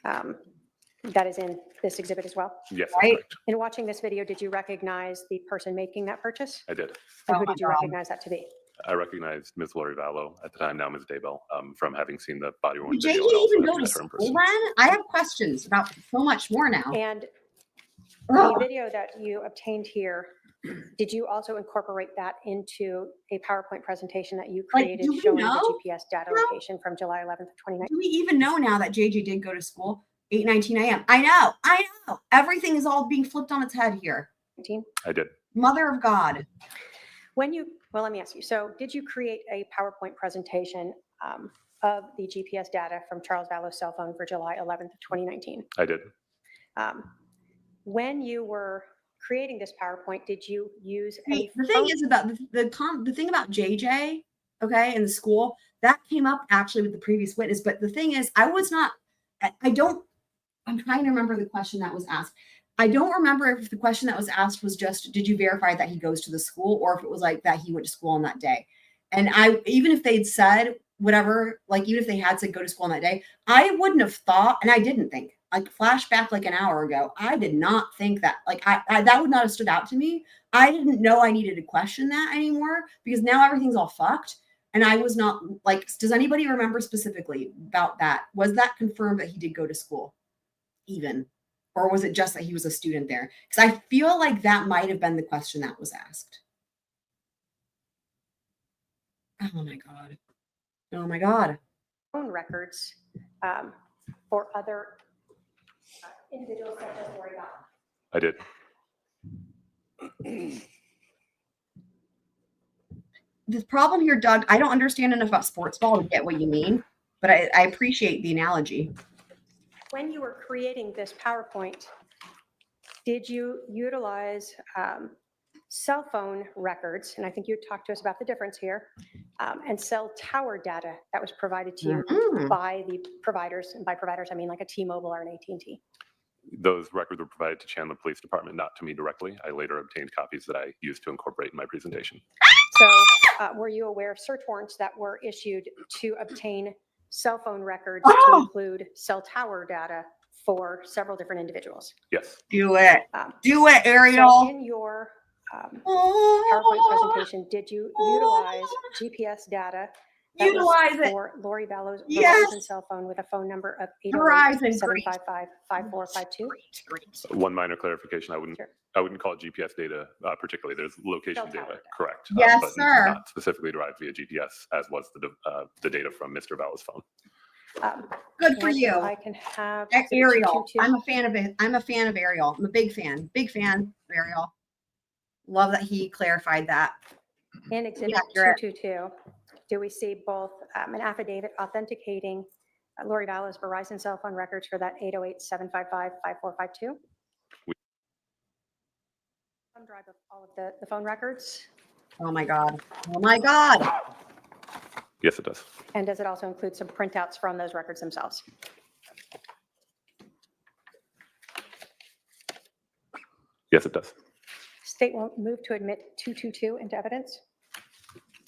that is in this exhibit as well. Yes, Right. that's correct. In watching this video, did you recognize the person making that purchase? I did. And Oh who my did you God. recognize that to be? I recognized Ms. Lori Vallow at the time, now Ms. Daybell, from having seen the body worn Did JJ video and also even go having to met her in school person. then? I have questions about so much more now. And the Ugh. video that you obtained here, did you also incorporate that into a PowerPoint presentation that you Like, created do we showing know? the GPS data No. location from July 11th, 2019? Do we even know now that JJ did go to school? 8:19 a.m. I know. Everything is all being flipped on its head here. I did. Mother of God. Well, let me ask you. So did you create a PowerPoint presentation of the GPS data from Charles Vallow's cell phone for July 11th, 2019? I did. When you were creating this PowerPoint, did you use any The thing is about the thing about JJ, okay, in the school, that came up actually with the previous witness. But the thing is, I'm trying to remember the question that was asked. I don't remember if the question that was asked was just, did you verify that he goes to the school, or if it was like that he went to school on that day. And even if they'd said whatever, like even if they had said go to school on that day, I wouldn't have thought, and I didn't think, like flashback like an hour ago, I did not think that, like I that would not have stood out to me. I didn't know I needed to question that anymore because now everything's all fucked. And I was not like, does anybody remember specifically about that? Was that confirmed that he did go to school even? Or was it just that he was a student there? Because I feel like that might have been the question that was asked. Oh my God. Oh my God. phone records for other individuals such as Lori Vallow? I did. The problem here, Doug, I don't understand enough about sports ball to get what you mean, but I appreciate the analogy. When you were creating this PowerPoint, did you utilize cell phone records? And I think you talked to us about the difference here, and cell tower data that was provided to you Mhm. by the providers. And by providers, I mean like a T-Mobile or an AT&T. Those records were provided to Chandler Police Department, not to me directly. I later obtained copies that I used to incorporate in my presentation. So were you aware of search warrants that were issued to obtain cell phone records to Oh! include cell tower data for several different individuals? Yes. Do it. Um, Do it, So Ariel. in your PowerPoint Oh, presentation, did you utilize GPS data that Utilize was it. for Lori Vallow's Yes. Verizon cell phone with a phone number of Verizon, great. 808-755-5452? Great. One minor clarification, I Sure. wouldn't call it GPS data particularly. There's location Cell tower data, data. correct. Yes, but sir. not specifically derived via GPS, as was the data from Mr. Vallow's phone. Good for And if you. I can have Ariel. 222. I'm a fan of it. I'm a fan of Ariel. I'm a big fan. Big fan of Ariel. Love that he clarified that. In Exhibit accurate. 222, do we see both an affidavit authenticating Lori Vallow's Verizon cell phone records for that 808-755-5452? Thumb drive of all of the phone records? Oh my God. Oh my God. Yes, it does. And does it also include some printouts from those records themselves? Yes, it does. State will move to admit 222 into evidence.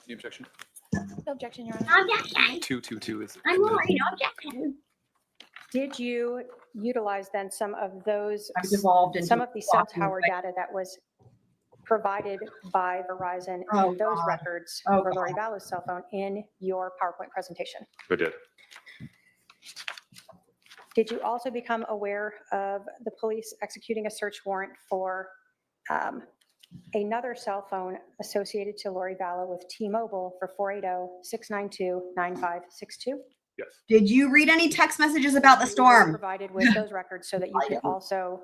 Any objection? No objection, Your Honor. Objection. 222 is. I'm already objection. Did you utilize then some of those, I've devolved into some of the cell walking tower away. data that was provided by Verizon Oh, and those God. records Oh, for Lori God. Vallow's cell phone in your PowerPoint presentation? I did. Did you also become aware of the police executing a search warrant for another cell phone associated to Lori Vallow with T-Mobile for 480-692-9562. Yes. Did you read any text messages about the You were storm? provided with those records so that you could also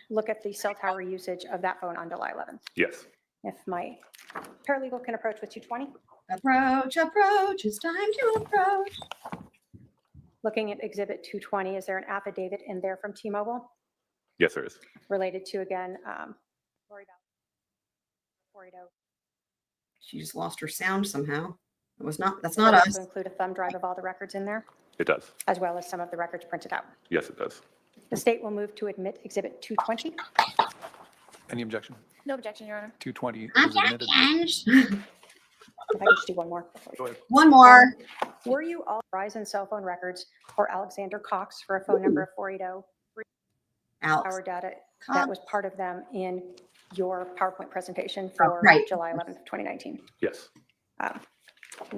look at the cell tower usage of that phone on July 11th. Yes. If my paralegal can approach with 220. Approach, approach, it's time to approach. Looking at Exhibit 220, is there an affidavit in there from T-Mobile Yes, there is. related to, again, Lori Vallow? 480. She just lost her sound somehow. It was not, that's Does not that us. also include a thumb drive of all the records in there, It does. as well as some of the records printed out? Yes, it does. The state will move to admit Exhibit 220. Any objection? No objection, Your Honor. 220 is admitted. If I could just do one more. before Go you- ahead. One more. Were you all Verizon cell phone records for Alexander Cox for a phone number of 480 Alex. hour data Cox. that was part of them in your PowerPoint presentation for right. July 11th, of 2019? Yes. And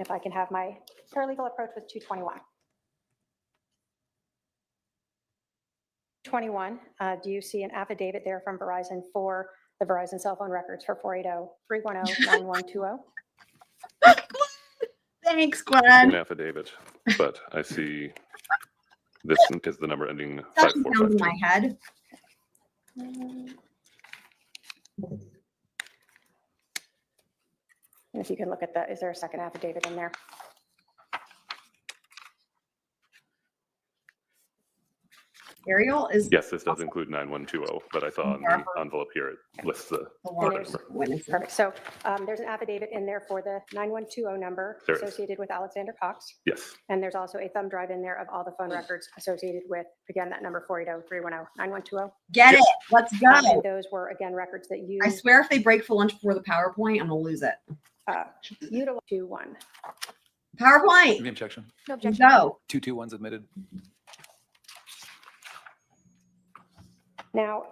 if I can have my paralegal approach with 221. 21, do you see an affidavit there from Verizon for the Verizon cell phone records for 480-310-9120? Thanks, An Glenn. affidavit, but I see this is the number ending That sounds in my 5452. head. And if you can look at that, is there a second affidavit in there? Ariel is Yes, this does include 9120, but I saw on the envelope here, it lists the the law there's- witness. Perfect. So there's an affidavit in there for the 9120 number There is. associated with Alexander Cox. yes. And there's also a thumb drive in there of all the phone records associated with, again, that number 480-310-9120. Get it. Let's go. And those were, again, records that you I swear if they break for lunch before the PowerPoint, I'm gonna lose it. utilized to one. PowerPoint, Any objection? No let's objection. go. 221's admitted. Now,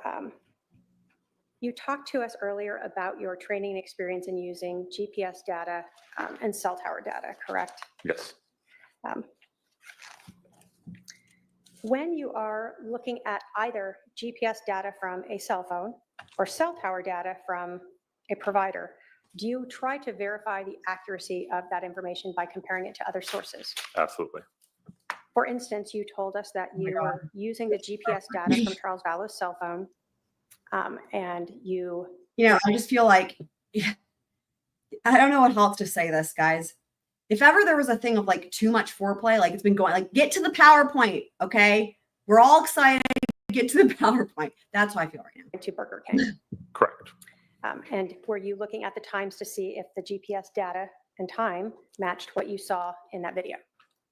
you talked to us earlier about your training experience in using GPS data and cell tower data, correct? Yes. When you are looking at either GPS data from a cell phone or cell tower data from a provider, do you try to verify the accuracy of that information by comparing it to other sources? Absolutely. For instance, you told us that my you God. were using the GPS data from Charles Vallow's cell phone, and you, You know, I just feel like I don't know what else to say this, guys. If ever there was a thing of like too much foreplay, like it's been going, like get to the PowerPoint, okay? We're all excited to get to the PowerPoint. That's how I feel right now. went to Burger King. Correct. And were you looking at the times to see if the GPS data and time matched what you saw in that video?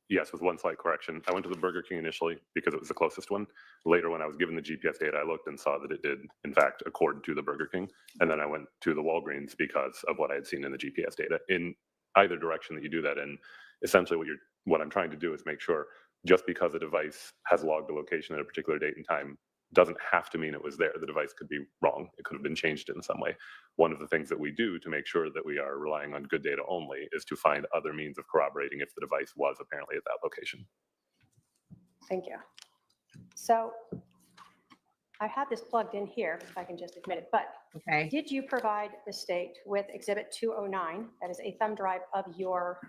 Yes, with one slight correction. I went to the Burger King initially because it was the closest one. Later, when I was given the GPS data, I looked and saw that it did, in fact, accord to the Burger King. And then I went to the Walgreens because of what I had seen in the GPS data. In either direction that you do that in, essentially what I'm trying to do is make sure just because a device has logged a location at a particular date and time doesn't have to mean it was there. The device could be wrong. It could have been changed in some way. One of the things that we do to make sure that we are relying on good data only is to find other means of corroborating if the device was apparently at that location. Thank you. So I had this plugged in here, if I can just admit it, but Okay. did you provide the state with Exhibit 209, that is a thumb drive of your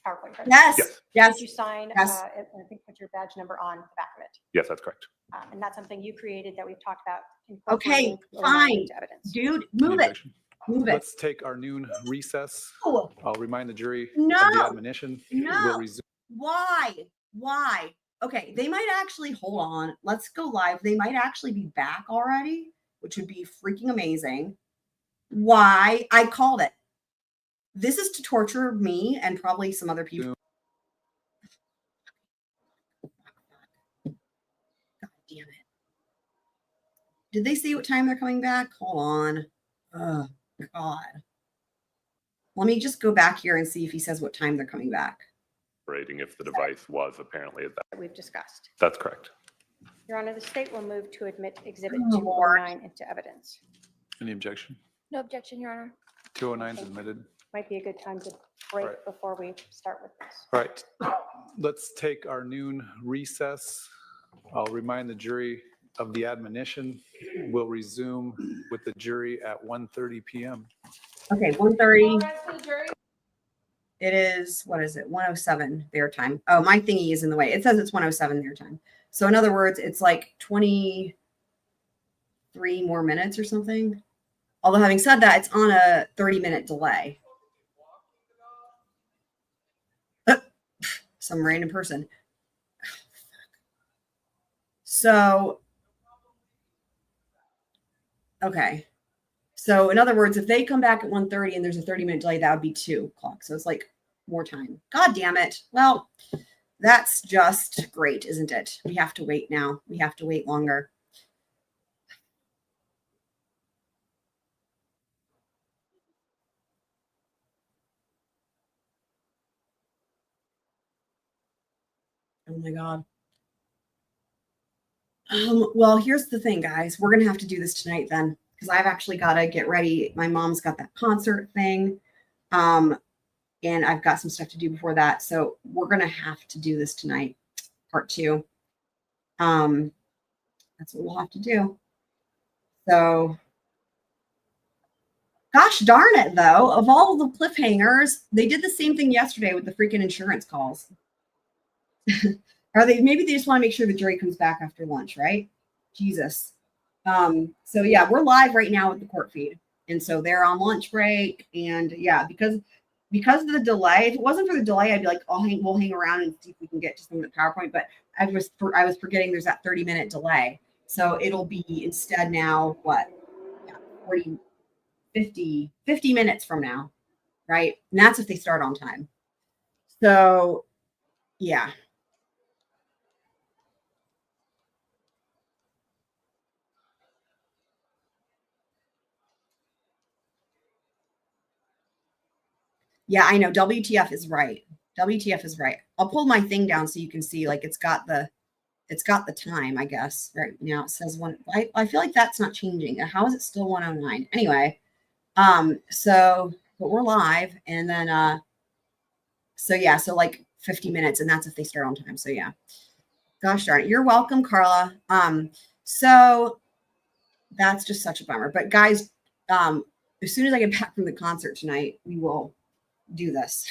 PowerPoint presentation? Yes. Yes. Yes. Did you sign, Yes. and I think put your badge number on the back of it? Yes, that's correct. And that's something you created that we've talked about. Okay, incorporating or aligning fine. to Evidence. Dude, Any move it. objection? Move it. Let's take our noon recess. Oh, I'll remind the jury of No. the admonition. No. We'll resume. why? Why? Okay, they might actually hold on. Let's go live. They might actually be back already, which would be freaking amazing. Why? I called it. This is to torture me and probably some other people. God damn it. Did they say what time they're coming back? Hold on. Oh, God. Let me just go back here and see if he says what time they're coming back. Rating if the device was apparently at that. That we've discussed. That's correct. Your Honor, the state will move to admit Exhibit Oh, Lord. 209 into evidence. Any objection? No objection, Your Honor. 209 is admitted. Might be a good time to break Right. before we start with this. All right, let's take our noon recess. I'll remind the jury of the admonition will resume with the jury at 1:30 PM. Okay, 1:30. It is, what is it? 1:07 their time. Oh, my thingy is in the way. It says it's 1:07 their time. So in other words, it's like 23 more minutes or something. Although having said that, it's on a 30-minute delay. Some random person. So, okay. So in other words, if they come back at 1:30 and there's a 30-minute delay, that would be 2 o'clock. So it's like more time. God damn it. Well, that's just great, isn't it? We have to wait now. We have to wait longer. Oh my God. Well, here's the thing, guys. We're going to have to do this tonight then, because I've actually got to get ready. My mom's got that concert thing. And I've got some stuff to do before that. So we're going to have to do this tonight, part 2. That's what we'll have to do. So, gosh darn it, though. Of all the cliffhangers, they did the same thing yesterday with the freaking insurance calls. Maybe they just want to make sure the jury comes back after lunch, right? Jesus. So yeah, we're live right now with the court feed. And so they're on lunch break. And yeah, because of the delay, if it wasn't for the delay, I'd be like, we'll hang around and see if we can get to some of the PowerPoint. But I was forgetting there's that 30-minute delay. So it'll be instead now, what? Yeah, 40, 50 minutes from now, right? And that's if they start on time. So yeah. Yeah, I know. WTF is right. WTF is right. I'll pull my thing down so you can see, like, it's got the time, I guess. Right now it says one. I feel like that's not changing. How is it still 1:09? Anyway, so but we're live, and then so yeah, so like 50 minutes, and that's if they start on time. So yeah. Gosh darn it. You're welcome, Carla. So that's just such a bummer. But guys, as soon as I get back from the concert tonight, we will do this.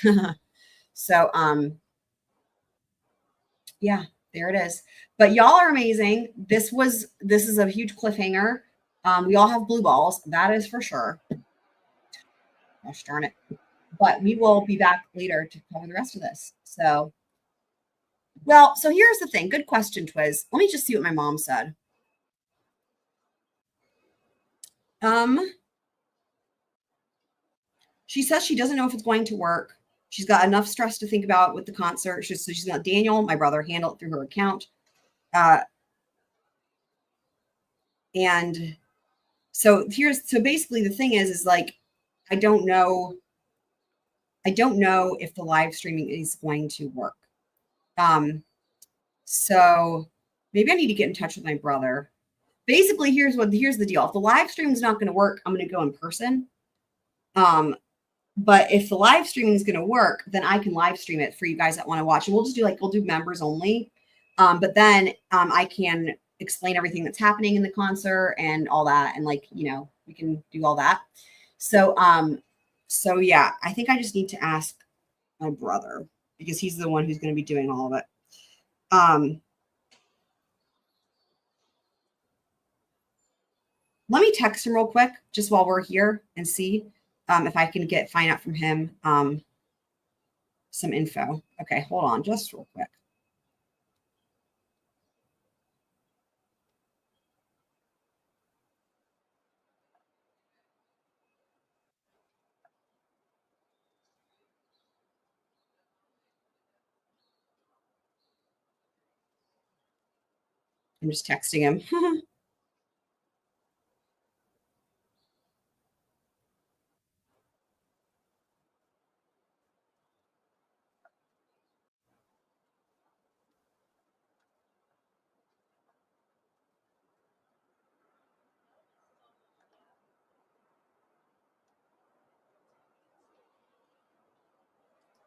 So yeah, there it is. But y'all are amazing. This is a huge cliffhanger. We all have blue balls, that is for sure. Gosh darn it. But we will be back later to cover the rest of this. So so here's the thing. Good question, Twiz. Let me just see what my mom said. She says she doesn't know if it's going to work. She's got enough stress to think about with the concert. So she's got Daniel, my brother, handle it through her account. And so basically the thing is like, I don't know if the live streaming is going to work. So maybe I need to get in touch with my brother. Basically, here's the deal. If the live stream is not going to work, I'm going to go in person. But if the live streaming is going to work, then I can live stream it for you guys that want to watch. And we'll do members only. But then I can explain everything that's happening in the concert and all that. And we can do all that. So yeah, I think I just need to ask my brother because he's the one who's going to be doing all of it. Let me text him real quick just while we're here and see if I can find out from him some info. Okay, hold on just real quick. I'm just texting him.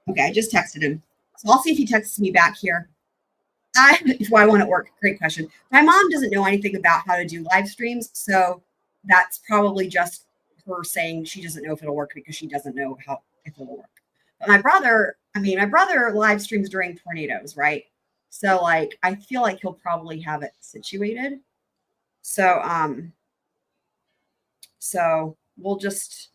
Okay, I just texted him. So I'll see if he texts me back here. Why won't it work? Great question. My mom doesn't know anything about how to do live streams, so that's probably just her saying she doesn't know if it'll work because she doesn't know if it'll work. But my brother live streams during tornadoes, right? So like I feel like he'll probably have it situated. So we'll just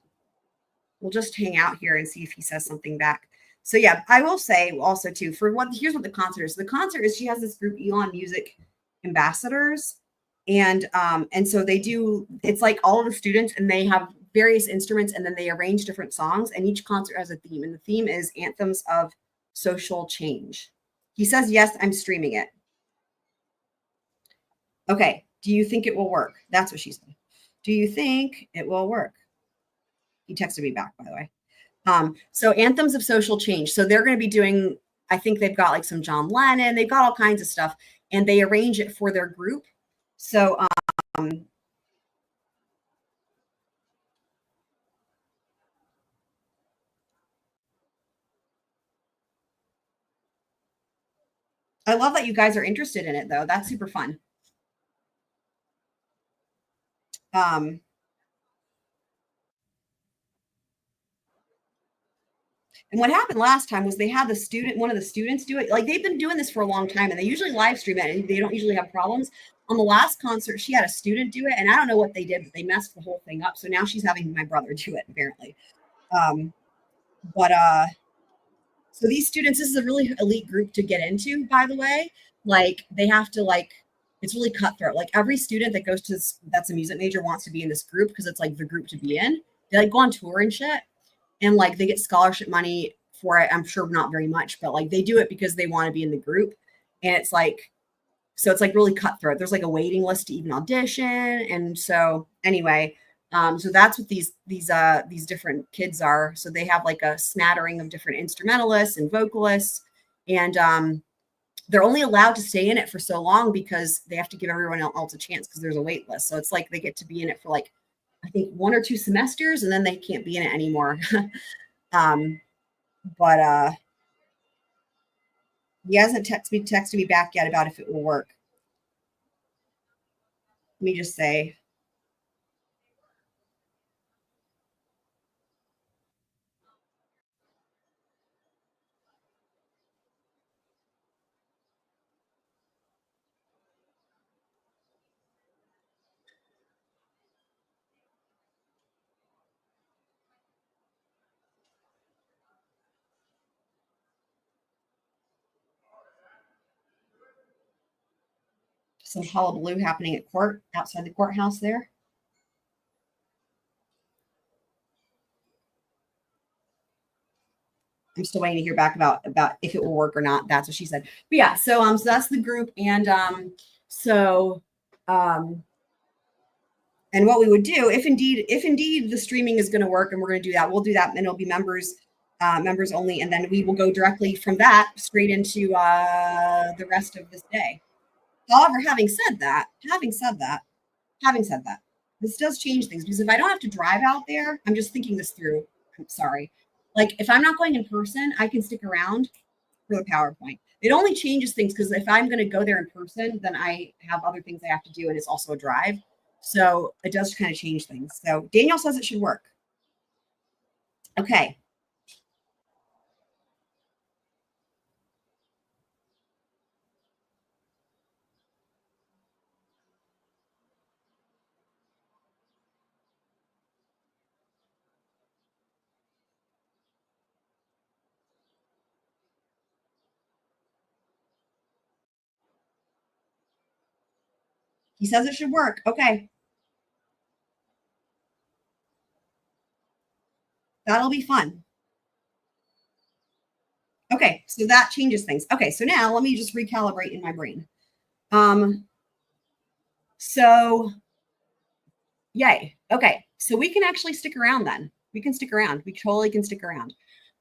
hang out here and see if he says something back. So yeah, I will say also too, here's what the concert is. The concert is she has this group Elon Music Ambassadors. And so they do, it's like all of the students and they have various instruments and then they arrange different songs and each concert has a theme. And the theme is anthems of social change. He says, yes, I'm streaming it. Okay. Do you think it will work? That's what she said. Do you think it will work? He texted me back, by the way. So anthems of social change. So they're going to be doing, I think they've got like some John Lennon, they've got all kinds of stuff and they arrange it for their group. So, I love that you guys are interested in it though. That's super fun. And what happened last time was they had one of the students do it. Like they've been doing this for a long time and they usually live stream it and they don't usually have problems. On the last concert, she had a student do it and I don't know what they did, but they messed the whole thing up. So now she's having my brother do it apparently. So these students, this is a really elite group to get into, by the way. Like they have to it's really cutthroat. Like every student that goes to this, that's a music major wants to be in this group because it's like the group to be in. They like go on tour and shit. And like they get scholarship money for it. I'm sure not very much, but like they do it because they want to be in the group. And it's like, so it's like really cutthroat. There's like a waiting list to even audition. And so anyway, so that's what these different kids are. So they have like a smattering of different instrumentalists and vocalists. And they're only allowed to stay in it for so long because they have to give everyone else a chance because there's a wait list. So it's like they get to be in it for like, I think 1 or 2 semesters and then they can't be in it anymore. But he hasn't texted me back yet about if it will work. Let me just say. Some hullabaloo happening at court outside the courthouse there. I'm still waiting to hear back about if it will work or not. That's what she said. But yeah, so that's the group, and and what we would do if indeed the streaming is going to work, and we're going to do that, we'll do that, and it'll be members only, and then we will go directly from that straight into the rest of this day. However, having said that, this does change things because if I don't have to drive out there, I'm just thinking this through. I'm sorry. Like if I'm not going in person, I can stick around for the PowerPoint. It only changes things because if I'm going to go there in person, then I have other things I have to do and it's also a drive. So it does kind of change things. So Daniel says it should work. Okay. He says it should work. Okay. That'll be fun. Okay, so that changes things. Okay, so now let me just recalibrate in my brain. So yay. Okay, so we can actually stick around then. We can stick around. We totally can stick around.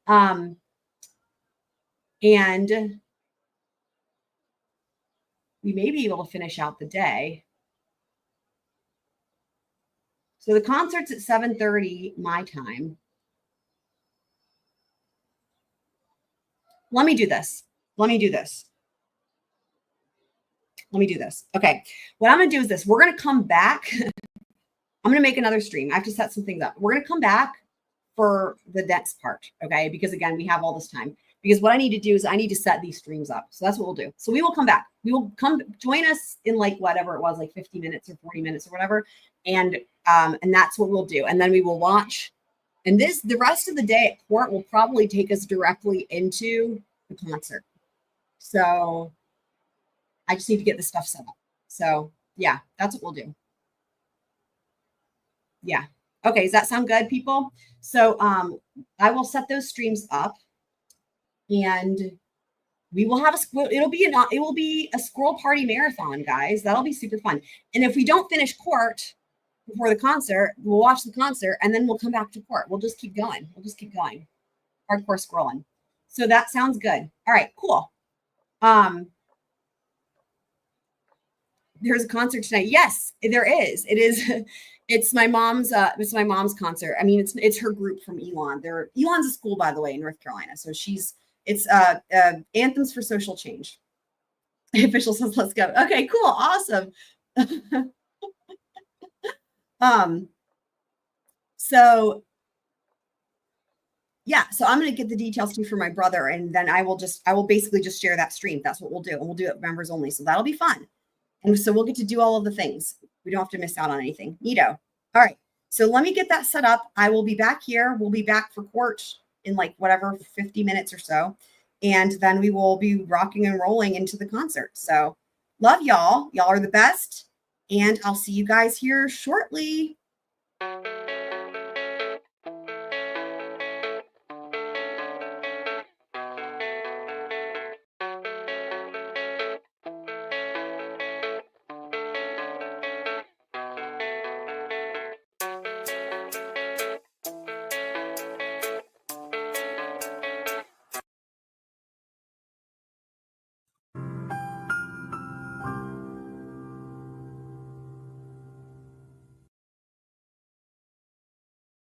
And we may be able to finish out the day. So the concert's at 7:30 my time. Let me do this. Let me do this. Okay. What I'm going to do is this. We're going to come back. I'm going to make another stream. I have to set some things up. We're going to come back for the next part. Okay. Because again, we have all this time. Because what I need to do is I need to set these streams up. So that's what we'll do. So we will come back. We will come join us in like whatever it was, like 50 minutes or 40 minutes or whatever. And that's what we'll do. And then we will watch. And the rest of the day at court will probably take us directly into the concert. So I just need to get this stuff set up. So yeah, that's what we'll do. Yeah. Okay. Does that sound good, people? So I will set those streams up. And we will have it will be a squirrel party marathon, guys. That'll be super fun. And if we don't finish court before the concert, we'll watch the concert and then we'll come back to court. We'll just keep going. Hardcore scrolling. So that sounds good. All right, cool. There's a concert tonight. Yes, there is. It is. It's my mom's concert. I mean, it's her group from Elon. Elon's a school, by the way, in North Carolina. So it's Anthems for Social Change. The official says, let's go. Okay, cool. Awesome. So yeah, so I'm going to get the details to you for my brother. And then I will basically just share that stream. That's what we'll do. And we'll do it members only. So that'll be fun. And so we'll get to do all of the things. We don't have to miss out on anything. Neato. All right. So let me get that set up. I will be back here. We'll be back for court in like whatever, 50 minutes or so. And then we will be rocking and rolling into the concert. So love y'all. Y'all are the best. And I'll see you guys here shortly.